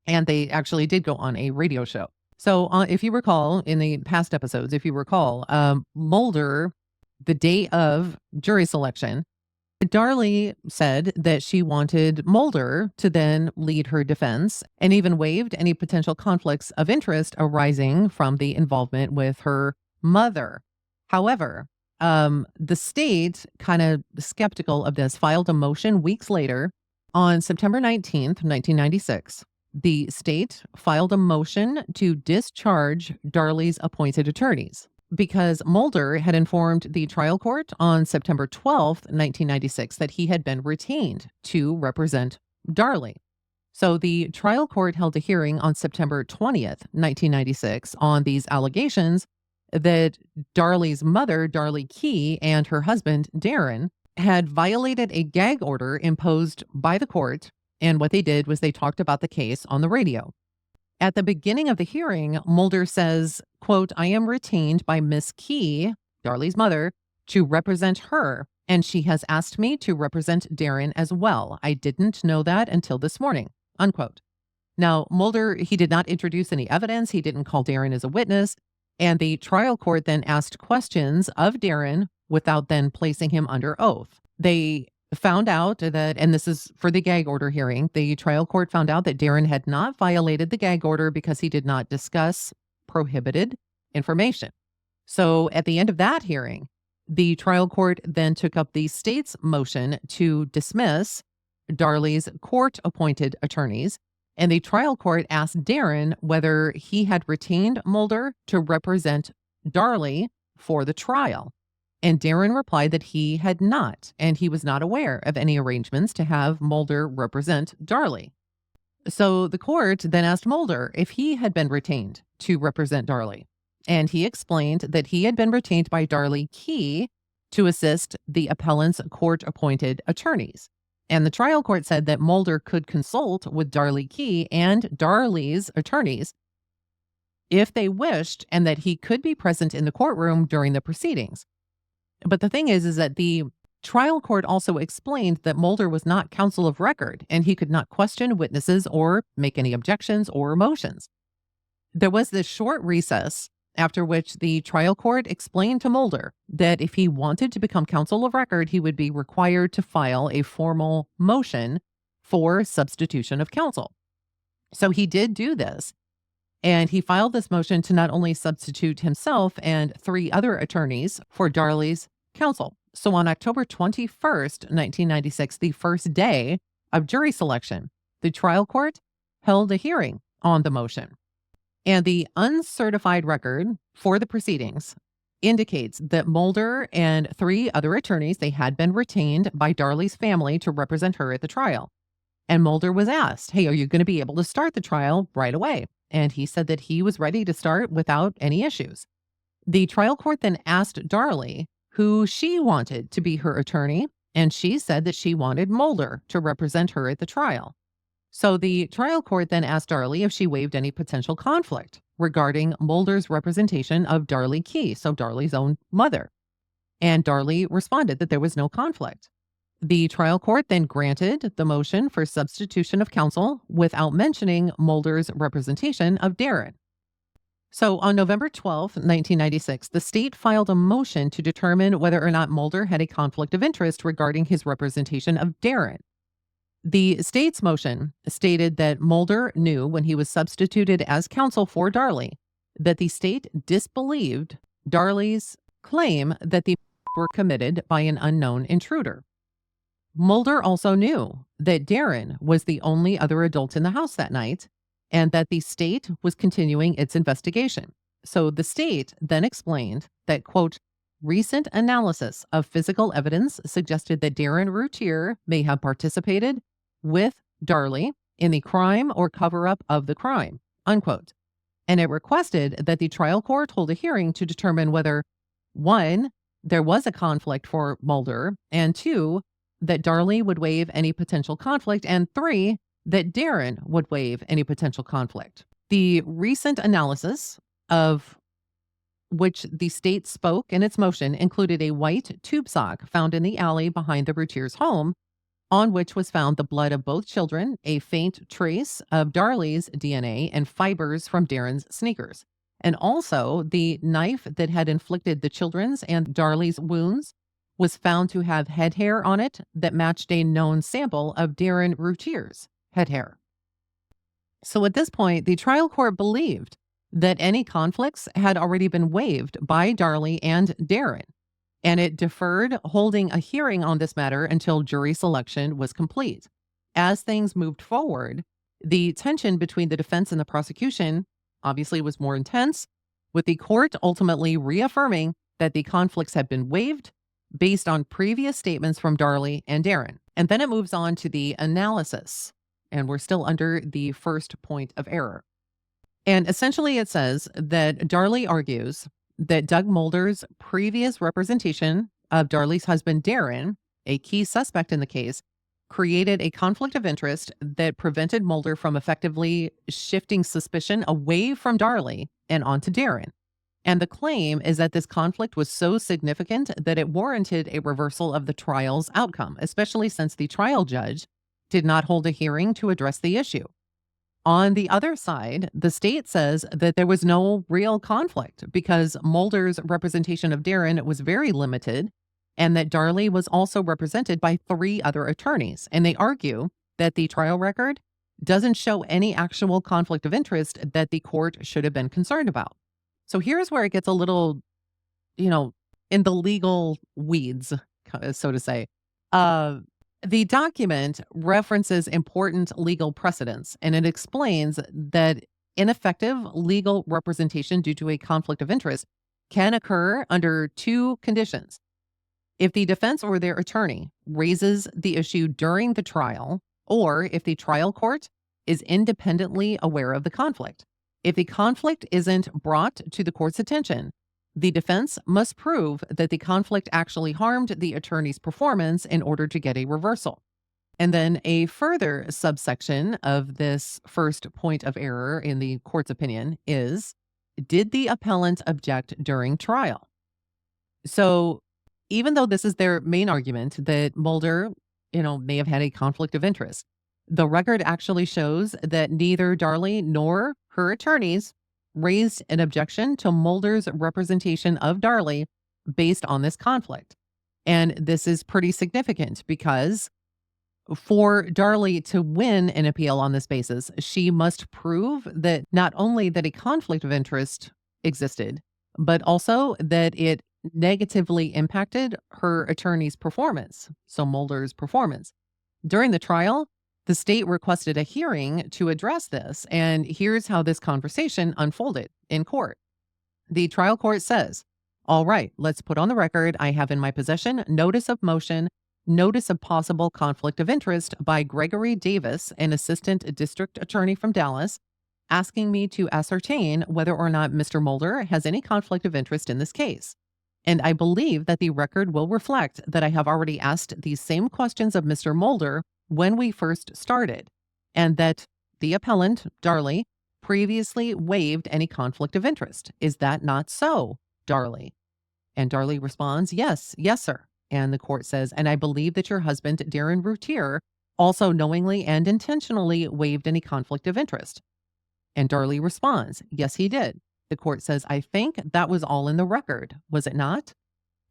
And they actually did go on a radio show. So if you recall, in the past episodes, Mulder, the day of jury selection, Darlie said that she wanted Mulder to then lead her defense and even waived any potential conflicts of interest arising from the involvement with her mother. However, the state, kind of skeptical of this, filed a motion weeks later On September 19th, 1996, the state filed a motion to discharge Darlie's appointed attorneys because Mulder had informed the trial court on September 12th, 1996, that he had been retained to represent Darlie. So the trial court held a hearing on September 20th, 1996, on these allegations that Darlie's mother, Darlie Key, and her husband, Darren, had violated a gag order imposed by the court. And what they did was they talked about the case on the radio. At the beginning of the hearing, Mulder says, quote, "I am retained by Miss Key, Darlie's mother, to represent her, and she has asked me to represent Darren as well. I didn't know that until this morning," unquote. Now, Mulder, he did not introduce any evidence. He didn't call Darren as a witness. And the trial court then asked questions of Darren without then placing him under oath. They found out that, and this is for the gag order hearing, the trial court found out that Darren had not violated the gag order because he did not discuss prohibited information. So at the end of that hearing, the trial court then took up the state's motion to dismiss Darlie's court-appointed attorneys, and the trial court asked Darren whether he had retained Mulder to represent Darlie for the trial. And Darren replied that he had not, and he was not aware of any arrangements to have Mulder represent Darlie. So the court then asked Mulder if he had been retained to represent Darlie. And he explained that he had been retained by Darlie Key to assist the appellant's court-appointed attorneys. And the trial court said that Mulder could consult with Darlie Key and Darlie's attorneys if they wished, and that he could be present in the courtroom during the proceedings. But the thing is that the trial court also explained that Mulder was not counsel of record, and he could not question witnesses or make any objections or motions. There was this short recess, after which the trial court explained to Mulder that if he wanted to become counsel of record, he would be required to file a formal motion for substitution of counsel. So he did do this, and he filed this motion to not only substitute himself and 3 other attorneys for Darlie's counsel. So on October 21st, 1996, the first day of jury selection, the trial court held a hearing on the motion. And the uncertified record for the proceedings indicates that Mulder and 3 other attorneys, they had been retained by Darlie's family to represent her at the trial. And Mulder was asked, "Hey, are you going to be able to start the trial right away?" And he said that he was ready to start without any issues. The trial court then asked Darlie who she wanted to be her attorney, and she said that she wanted Mulder to represent her at the trial. So the trial court then asked Darlie if she waived any potential conflict regarding Mulder's representation of Darlie Key, so Darlie's own mother. And Darlie responded that there was no conflict. The trial court then granted the motion for substitution of counsel without mentioning Mulder's representation of Darren. So on November 12th, 1996, the state filed a motion to determine whether or not Mulder had a conflict of interest regarding his representation of Darren. The state's motion stated that Mulder knew when he was substituted as counsel for Darlie that the state disbelieved Darlie's claim that the were committed by an unknown intruder. Mulder also knew that Darren was the only other adult in the house that night, and that the state was continuing its investigation. So the state then explained that, quote, "Recent analysis of physical evidence suggested that Darren Routier may have participated with Darlie in the crime or cover-up of the crime," unquote. And it requested that the trial court hold a hearing to determine whether, 1, there was a conflict for Mulder, and 2, that Darlie would waive any potential conflict, and 3, that Darren would waive any potential conflict. The recent analysis of which the state spoke in its motion included a white tube sock found in the alley behind the Routier's home, on which was found the blood of both children, a faint trace of Darlie's DNA, and fibers from Darren's sneakers. And also, the knife that had inflicted the children's and Darlie's wounds was found to have head hair on it that matched a known sample of Darren Routier's head hair. So at this point, the trial court believed that any conflicts had already been waived by Darlie and Darren, and it deferred holding a hearing on this matter until jury selection was complete. As things moved forward, the tension between the defense and the prosecution obviously was more intense, with the court ultimately reaffirming that the conflicts had been waived based on previous statements from Darlie and Darren. And then it moves on to the analysis, and we're still under the first point of error. And essentially it says that Darlie argues that Doug Mulder's previous representation of Darlie's husband, Darren, a key suspect in the case, created a conflict of interest that prevented Mulder from effectively shifting suspicion away from Darlie and onto Darren. And the claim is that this conflict was so significant that it warranted a reversal of the trial's outcome, especially since the trial judge did not hold a hearing to address the issue. On the other side, the state says that there was no real conflict because Mulder's representation of Darren was very limited and that Darlie was also represented by 3 other attorneys. And they argue that the trial record doesn't show any actual conflict of interest that the court should have been concerned about. So here's where it gets a little, in the legal weeds, so to say. The document references important legal precedents, and it explains that ineffective legal representation due to a conflict of interest can occur under 2 conditions. If the defense or their attorney raises the issue during the trial, or if the trial court is independently aware of the conflict. If the conflict isn't brought to the court's attention, the defense must prove that the conflict actually harmed the attorney's performance in order to get a reversal. And then a further subsection of this first point of error in the court's opinion is, did the appellant object during trial? So even though this is their main argument that Mulder, may have had a conflict of interest, the record actually shows that neither Darlie nor her attorneys raised an objection to Mulder's representation of Darlie based on this conflict. And this is pretty significant because for Darlie to win an appeal on this basis, she must prove that not only that a conflict of interest existed, but also that it negatively impacted her attorney's performance, so Mulder's performance. During the trial, the state requested a hearing to address this, and here's how this conversation unfolded in court. The trial court says, all right, let's put on the record I have in my possession notice of motion, notice of possible conflict of interest by Gregory Davis, an assistant district attorney from Dallas, asking me to ascertain whether or not Mr. Mulder has any conflict of interest in this case. And I believe that the record will reflect that I have already asked these same questions of Mr. Mulder when we first started, and that the appellant, Darlie, previously waived any conflict of interest. Is that not so, Darlie? And Darlie responds, yes, sir. And the court says, and I believe that your husband, Darren Routier, also knowingly and intentionally waived any conflict of interest. And Darlie responds, yes, he did. The court says, I think that was all in the record, was it not?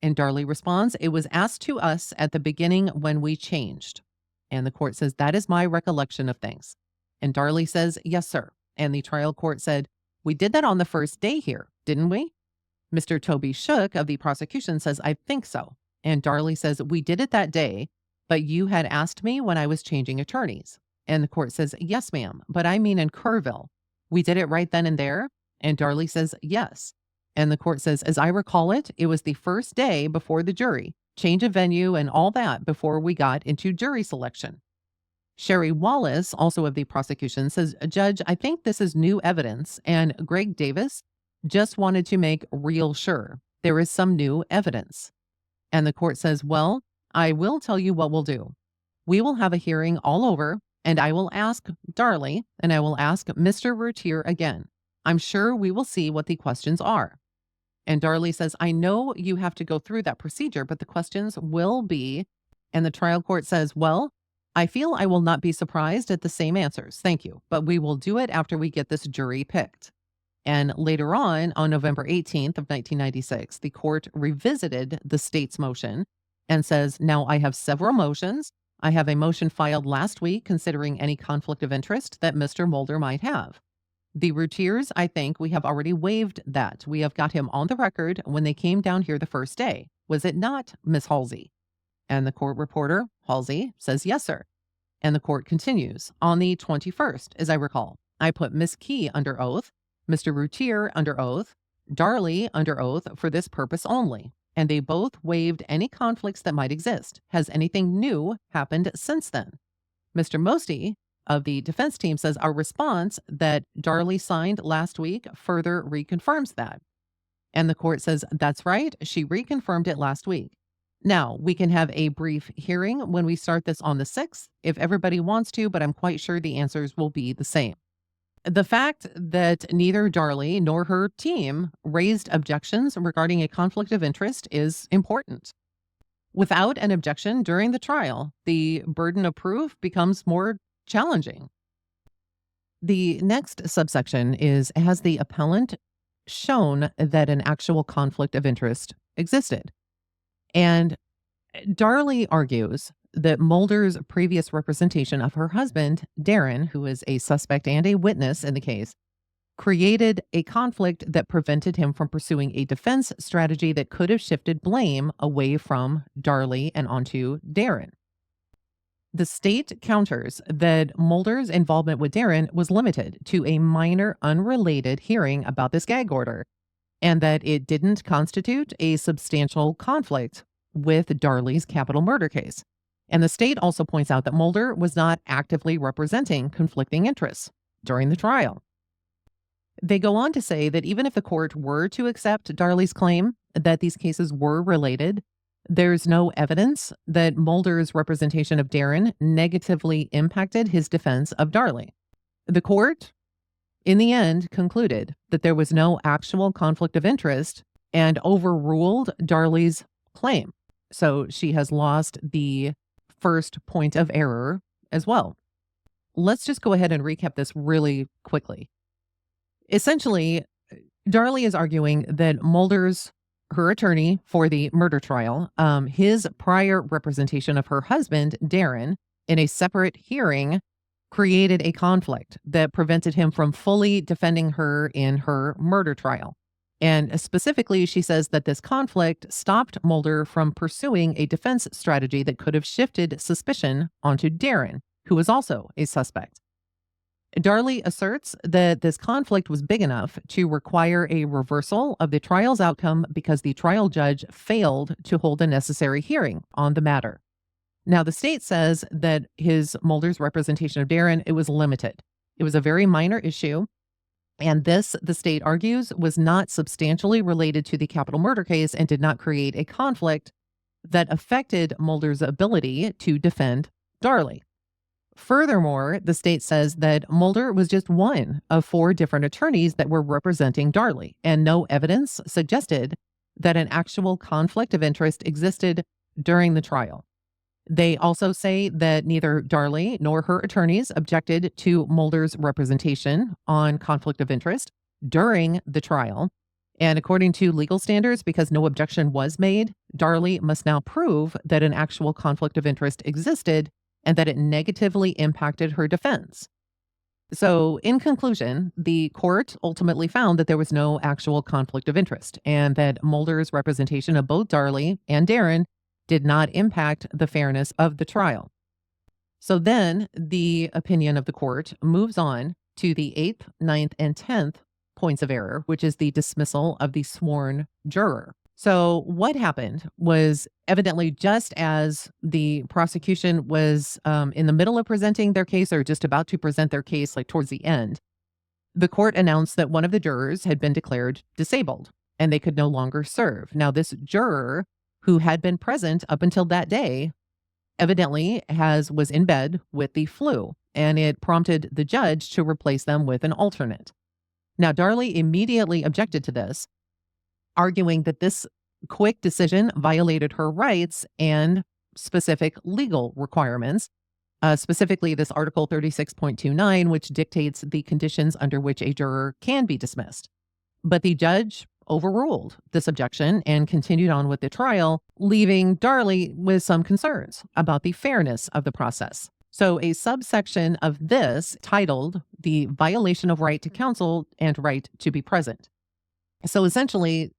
And Darlie responds, it was asked to us at the beginning when we changed. And the court says, that is my recollection of things. And Darlie says, yes, sir. And the trial court said, we did that on the first day here, didn't we? Mr. Toby Shook of the prosecution says, I think so. And Darlie says, we did it that day, but you had asked me when I was changing attorneys. And the court says, yes, ma'am, but I mean in Kerrville. We did it right then and there? And Darlie says, yes. And the court says, as I recall it, it was the first day before the jury, change of venue and all that before we got into jury selection. Sherry Wallace, also of the prosecution, says, Judge, I think this is new evidence, and Greg Davis just wanted to make real sure there is some new evidence. And the court says, well, I will tell you what we'll do. We will have a hearing all over, and I will ask Darlie, and I will ask Mr. Routier again. I'm sure we will see what the questions are. And Darlie says, I know you have to go through that procedure, but the questions will be, and the trial court says, well, I feel I will not be surprised at the same answers. Thank you. But we will do it after we get this jury picked. And later on November 18th of 1996, the court revisited the state's motion and says, now I have several motions. I have a motion filed last week considering any conflict of interest that Mr. Mulder might have. The Routiers, I think we have already waived that. We have got him on the record when they came down here the first day. Was it not, Miss Halsey? And the court reporter, Halsey, says, yes, sir. And the court continues, on the 21st, as I recall, I put Miss Key under oath, Mr. Routier under oath, Darlie under oath for this purpose only, and they both waived any conflicts that might exist. Has anything new happened since then? Mr. Mosty of the defense team says our response that Darlie signed last week further reconfirms that. And the court says, that's right, she reconfirmed it last week. Now, we can have a brief hearing when we start this on the 6th, if everybody wants to, but I'm quite sure the answers will be the same. The fact that neither Darlie nor her team raised objections regarding a conflict of interest is important. Without an objection during the trial, the burden of proof becomes more challenging. The next subsection is, has the appellant shown that an actual conflict of interest existed? And Darlie argues that Mulder's previous representation of her husband, Darren, who is a suspect and a witness in the case, created a conflict that prevented him from pursuing a defense strategy that could have shifted blame away from Darlie and onto Darren. The state counters that Mulder's involvement with Darren was limited to a minor unrelated hearing about this gag order, and that it didn't constitute a substantial conflict with Darlie's capital murder case. And the state also points out that Mulder was not actively representing conflicting interests during the trial. They go on to say that even if the court were to accept Darlie's claim that these cases were related, there's no evidence that Mulder's representation of Darren negatively impacted his defense of Darlie. The court, in the end, concluded that there was no actual conflict of interest and overruled Darlie's claim. So she has lost the first point of error as well. Let's just go ahead and recap this really quickly. Essentially, Darlie is arguing that Mulder's, her attorney for the murder trial, his prior representation of her husband, Darren, in a separate hearing created a conflict that prevented him from fully defending her in her murder trial. And specifically, she says that this conflict stopped Mulder from pursuing a defense strategy that could have shifted suspicion onto Darren, who was also a suspect. Darlie asserts that this conflict was big enough to require a reversal of the trial's outcome because the trial judge failed to hold a necessary hearing on the matter. Now, the state says that Mulder's representation of Darren, it was limited. It was a very minor issue. And this, the state argues, was not substantially related to the capital murder case and did not create a conflict that affected Mulder's ability to defend Darlie. Furthermore, the state says that Mulder was just one of 4 different attorneys that were representing Darlie, and no evidence suggested that an actual conflict of interest existed during the trial. They also say that neither Darlie nor her attorneys objected to Mulder's representation on conflict of interest during the trial. And according to legal standards, because no objection was made, Darlie must now prove that an actual conflict of interest existed and that it negatively impacted her defense. So, in conclusion, the court ultimately found that there was no actual conflict of interest and that Mulder's representation of both Darlie and Darren did not impact the fairness of the trial. So then the opinion of the court moves on to the 8th, 9th, and 10th points of error, which is the dismissal of the sworn juror. So what happened was, evidently, just as the prosecution was in the middle of presenting their case or just about to present their case, like towards the end, the court announced that one of the jurors had been declared disabled and they could no longer serve. Now, this juror, who had been present up until that day, evidently was in bed with the flu, and it prompted the judge to replace them with an alternate. Now, Darlie immediately objected to this, arguing that this quick decision violated her rights and specific legal requirements, specifically this Article 36.29, which dictates the conditions under which a juror can be dismissed. But the judge overruled this objection and continued on with the trial, leaving Darlie with some concerns about the fairness of the process. So a subsection of this titled the violation of right to counsel and right to be present. So essentially,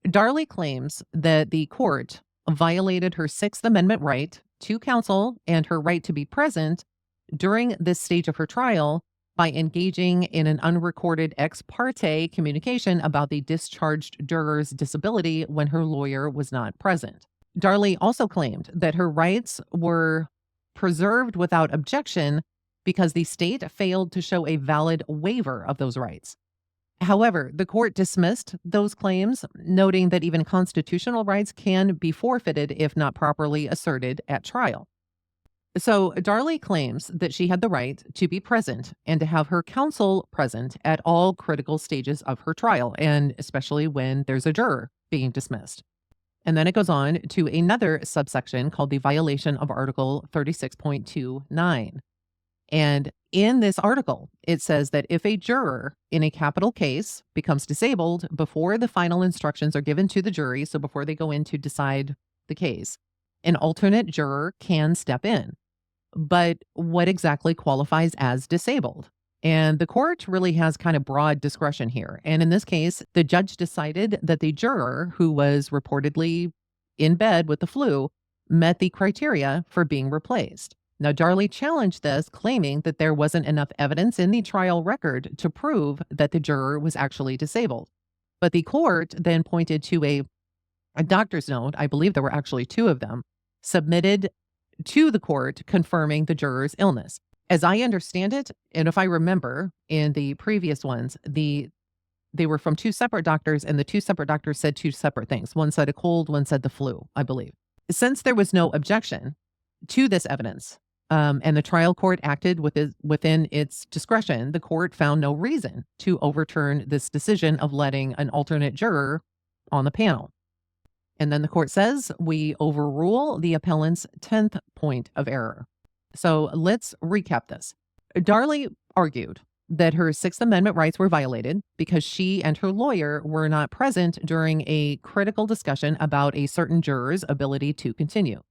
Darlie claims that the court violated her Sixth Amendment right to counsel and her right to be present during this stage of her trial by engaging in an unrecorded ex parte communication about the discharged juror's disability when her lawyer was not present. Darlie also claimed that her rights were preserved without objection because the state failed to show a valid waiver of those rights. However, the court dismissed those claims, noting that even constitutional rights can be forfeited if not properly asserted at trial. So Darlie claims that she had the right to be present and to have her counsel present at all critical stages of her trial, and especially when there's a juror being dismissed. And then it goes on to another subsection called the violation of Article 36.29. And in this article, it says that if a juror in a capital case becomes disabled before the final instructions are given to the jury, so before they go in to decide the case, an alternate juror can step in. But what exactly qualifies as disabled? And the court really has kind of broad discretion here. And in this case, the judge decided that the juror who was reportedly in bed with the flu met the criteria for being replaced. Now, Darlie challenged this, claiming that there wasn't enough evidence in the trial record to prove that the juror was actually disabled. But the court then pointed to a doctor's note, I believe there were actually two of them, submitted to the court confirming the juror's illness. As I understand it, and if I remember in the previous ones, they were from two separate doctors, and the two separate doctors said two separate things. One said a cold, one said the flu, I believe. Since there was no objection to this evidence, and the trial court acted within its discretion, the court found no reason to overturn this decision of letting an alternate juror on the panel. And then the court says we overrule the appellant's 10th point of error. So let's recap this. Darlie argued that her Sixth Amendment rights were violated because she and her lawyer were not present during a critical discussion about a certain juror's ability to continue.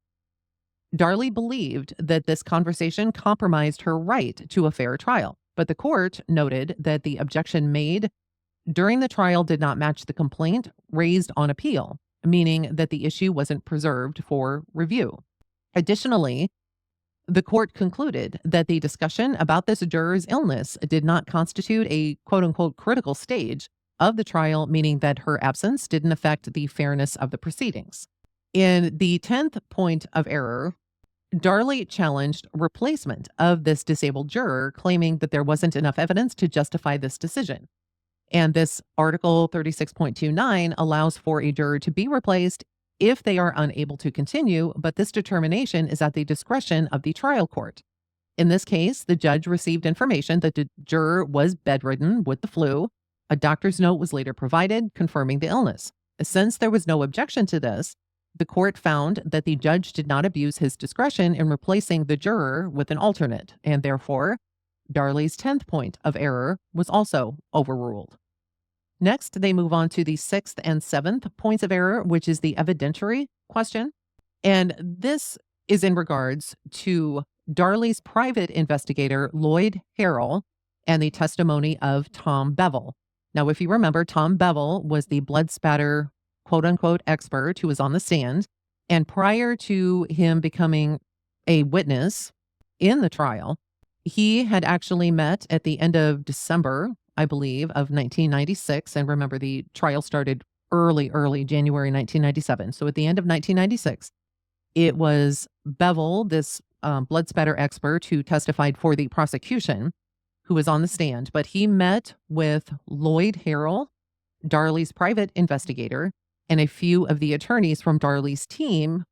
Darlie believed that this conversation compromised her right to a fair trial, but the court noted that the objection made during the trial did not match the complaint raised on appeal, meaning that the issue wasn't preserved for review. Additionally, the court concluded that the discussion about this juror's illness did not constitute a quote-unquote critical stage of the trial, meaning that her absence didn't affect the fairness of the proceedings. In the 10th point of error, Darlie challenged replacement of this disabled juror, claiming that there wasn't enough evidence to justify this decision. And this Article 36.29 allows for a juror to be replaced if they are unable to continue, but this determination is at the discretion of the trial court. In this case, the judge received information that the juror was bedridden with the flu. A doctor's note was later provided confirming the illness. Since there was no objection to this, the court found that the judge did not abuse his discretion in replacing the juror with an alternate, and therefore, Darlie's 10th point of error was also overruled. Next, they move on to the 6th and 7th points of error, which is the evidentiary question. And this is in regards to Darlie's private investigator, Lloyd Harrell, and the testimony of Tom Bevel. Now, if you remember, Tom Bevel was the blood spatter quote-unquote expert who was on the stand. And prior to him becoming a witness in the trial, he had actually met at the end of December, I believe, of 1996. And remember, the trial started early January 1997. So at the end of 1996, it was Bevel, this blood spatter expert who testified for the prosecution, who was on the stand. But he met with Lloyd Harrell, Darlie's private investigator, and a few of the attorneys from Darlie's team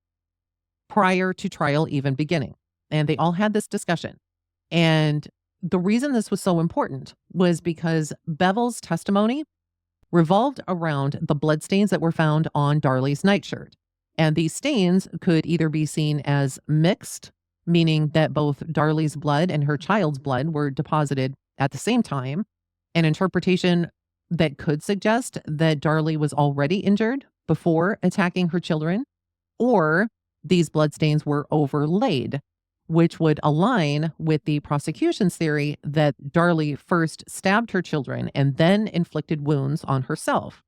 prior to trial even beginning. And they all had this discussion. And the reason this was so important was because Bevel's testimony revolved around the bloodstains that were found on Darlie's nightshirt. And these stains could either be seen as mixed, meaning that both Darlie's blood and her child's blood were deposited at the same time, an interpretation that could suggest that Darlie was already injured before attacking her children, or these bloodstains were overlaid, which would align with the prosecution's theory that Darlie first stabbed her children and then inflicted wounds on herself.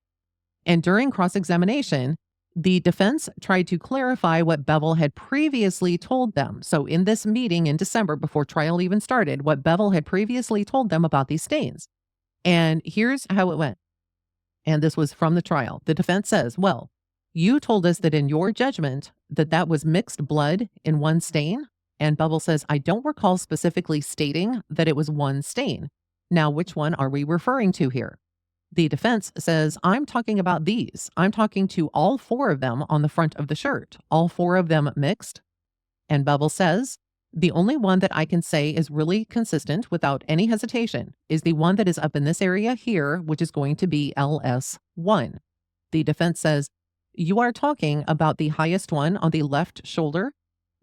And during cross-examination, The defense tried to clarify what Bevel had previously told them. So in this meeting in December, before trial even started, what Bevel had previously told them about these stains. And here's how it went. And this was from the trial. The defense says, well, you told us that in your judgment that was mixed blood in one stain. And Bevel says, I don't recall specifically stating that it was one stain. Now, which one are we referring to here? The defense says, I'm talking about these. I'm talking to all 4 of them on the front of the shirt, all 4 of them mixed. And Bevel says, the only one that I can say is really consistent without any hesitation is the one that is up in this area here, which is going to be LS1. The defense says, you are talking about the highest one on the left shoulder.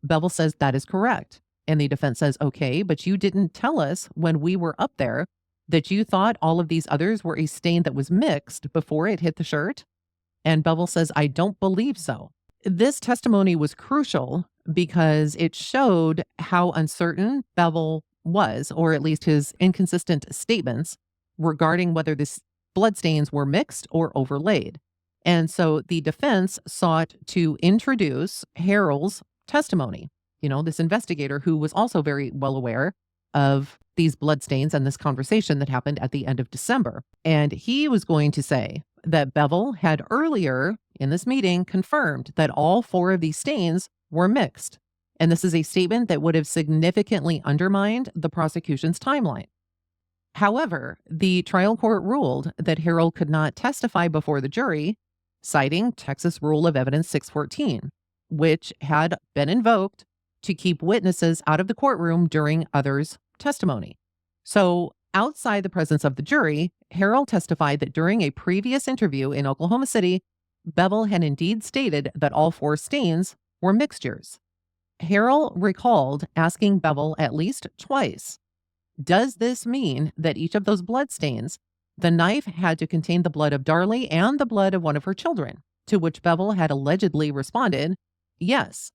Bevel says that is correct. And the defense says, okay, but you didn't tell us when we were up there that you thought all of these others were a stain that was mixed before it hit the shirt? And Bevel says, I don't believe so. This testimony was crucial because it showed how uncertain Bevel was, or at least his inconsistent statements regarding whether the bloodstains were mixed or overlaid. And so the defense sought to introduce Harrell's testimony, this investigator who was also very well aware of these bloodstains and this conversation that happened at the end of December. And he was going to say that Bevel had earlier in this meeting confirmed that all 4 of these stains were mixed. And this is a statement that would have significantly undermined the prosecution's timeline. However, the trial court ruled that Harrell could not testify before the jury, citing Texas Rule of Evidence 614, which had been invoked to keep witnesses out of the courtroom during others' testimony. So outside the presence of the jury, Harrell testified that during a previous interview in Oklahoma City, Bevel had indeed stated that all 4 stains were mixtures. Harrell recalled asking Bevel at least twice, does this mean that each of those blood stains, the knife had to contain the blood of Darlie and the blood of one of her children? To which Bevel had allegedly responded, yes.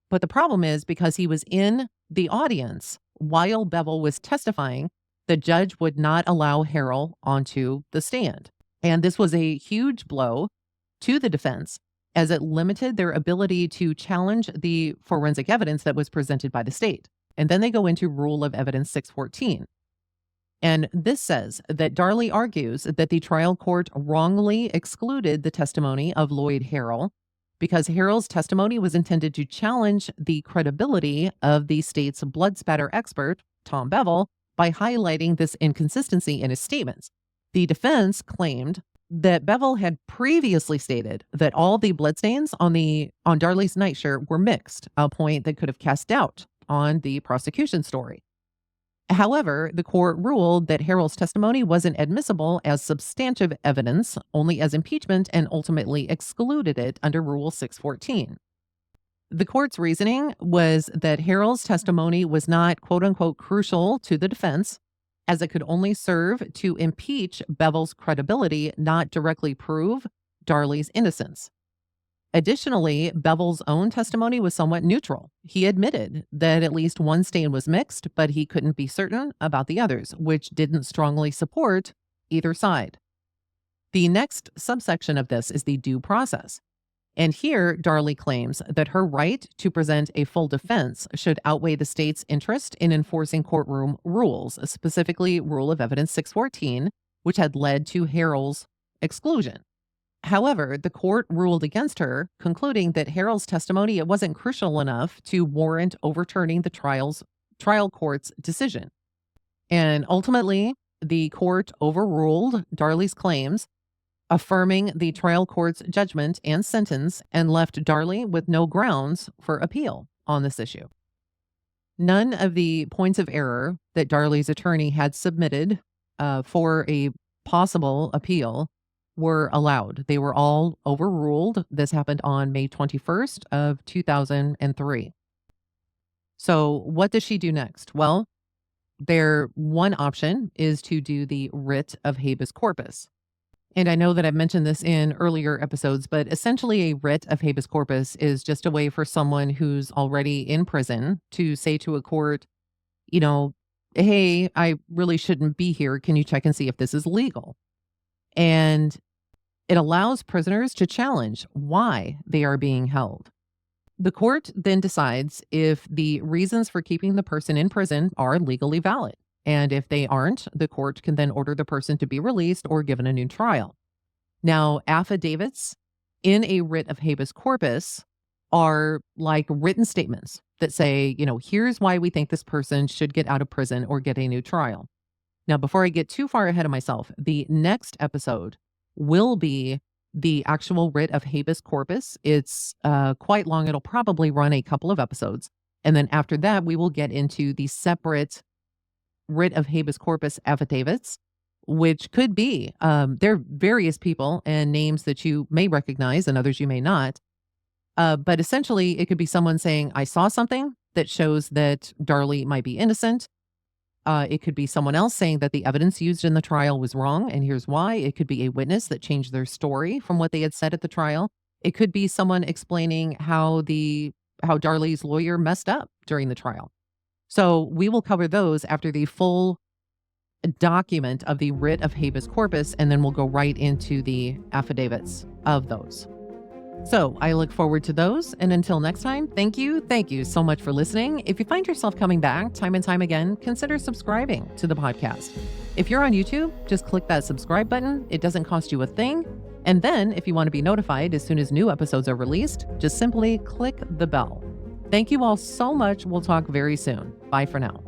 But the problem is, because he was in the audience while Bevel was testifying, the judge would not allow Harrell onto the stand. And this was a huge blow to the defense, as it limited their ability to challenge the forensic evidence that was presented by the state. And then they go into Rule of Evidence 614. And this says that Darlie argues that the trial court wrongly excluded the testimony of Lloyd Harrell because Harrell's testimony was intended to challenge the credibility of the state's blood spatter expert, Tom Bevel, by highlighting this inconsistency in his statements. The defense claimed that Bevel had previously stated that all the bloodstains on Darlie's nightshirt were mixed, a point that could have cast doubt on the prosecution story. However, the court ruled that Harrell's testimony wasn't admissible as substantive evidence, only as impeachment, and ultimately excluded it under Rule 614. The court's reasoning was that Harrell's testimony was not, quote unquote, crucial to the defense, as it could only serve to impeach Bevel's credibility, not directly prove Darlie's innocence. Additionally, Bevel's own testimony was somewhat neutral. He admitted that at least one stain was mixed, but he couldn't be certain about the others, which didn't strongly support either side. The next subsection of this is the due process. And here, Darlie claims that her right to present a full defense should outweigh the state's interest in enforcing courtroom rules, specifically Rule of Evidence 614, which had led to Harrell's exclusion. However, the court ruled against her, concluding that Harrell's testimony wasn't crucial enough to warrant overturning the trial court's decision. And ultimately, the court overruled Darlie's claims, affirming the trial court's judgment and sentence, and left Darlie with no grounds for appeal on this issue. None of the points of error that Darlie's attorney had submitted for a possible appeal were allowed. They were all overruled. This happened on May 21st of 2003. So what does she do next? Well, their one option is to do the writ of habeas corpus. And I know that I've mentioned this in earlier episodes, but essentially a writ of habeas corpus is just a way for someone who's already in prison to say to a court, hey, I really shouldn't be here. Can you check and see if this is legal? And It allows prisoners to challenge why they are being held. The court then decides if the reasons for keeping the person in prison are legally valid. And if they aren't, the court can then order the person to be released or given a new trial. Now, affidavits in a writ of habeas corpus are like written statements that say, here's why we think this person should get out of prison or get a new trial. Now, before I get too far ahead of myself, the next episode will be the actual writ of habeas corpus. It's quite long. It'll probably run a couple of episodes. And then after that, we will get into the separate writ of habeas corpus affidavits, which could be, there are various people and names that you may recognize and others you may not. But essentially, it could be someone saying, I saw something that shows that Darlie might be innocent. It could be someone else saying that the evidence used in the trial was wrong, and here's why. It could be a witness that changed their story from what they had said at the trial. It could be someone explaining how Darlie's lawyer messed up during the trial. So we will cover those after the full document of the writ of habeas corpus, and then we'll go right into the affidavits of those. So I look forward to those. And until next time, thank you so much for listening. If you find yourself coming back time and time again, consider subscribing to the podcast. If you're on YouTube, just click that subscribe button. It doesn't cost you a thing. And then if you want to be notified as soon as new episodes are released, just simply click the bell. Thank you all so much. We'll talk very soon. Bye for now.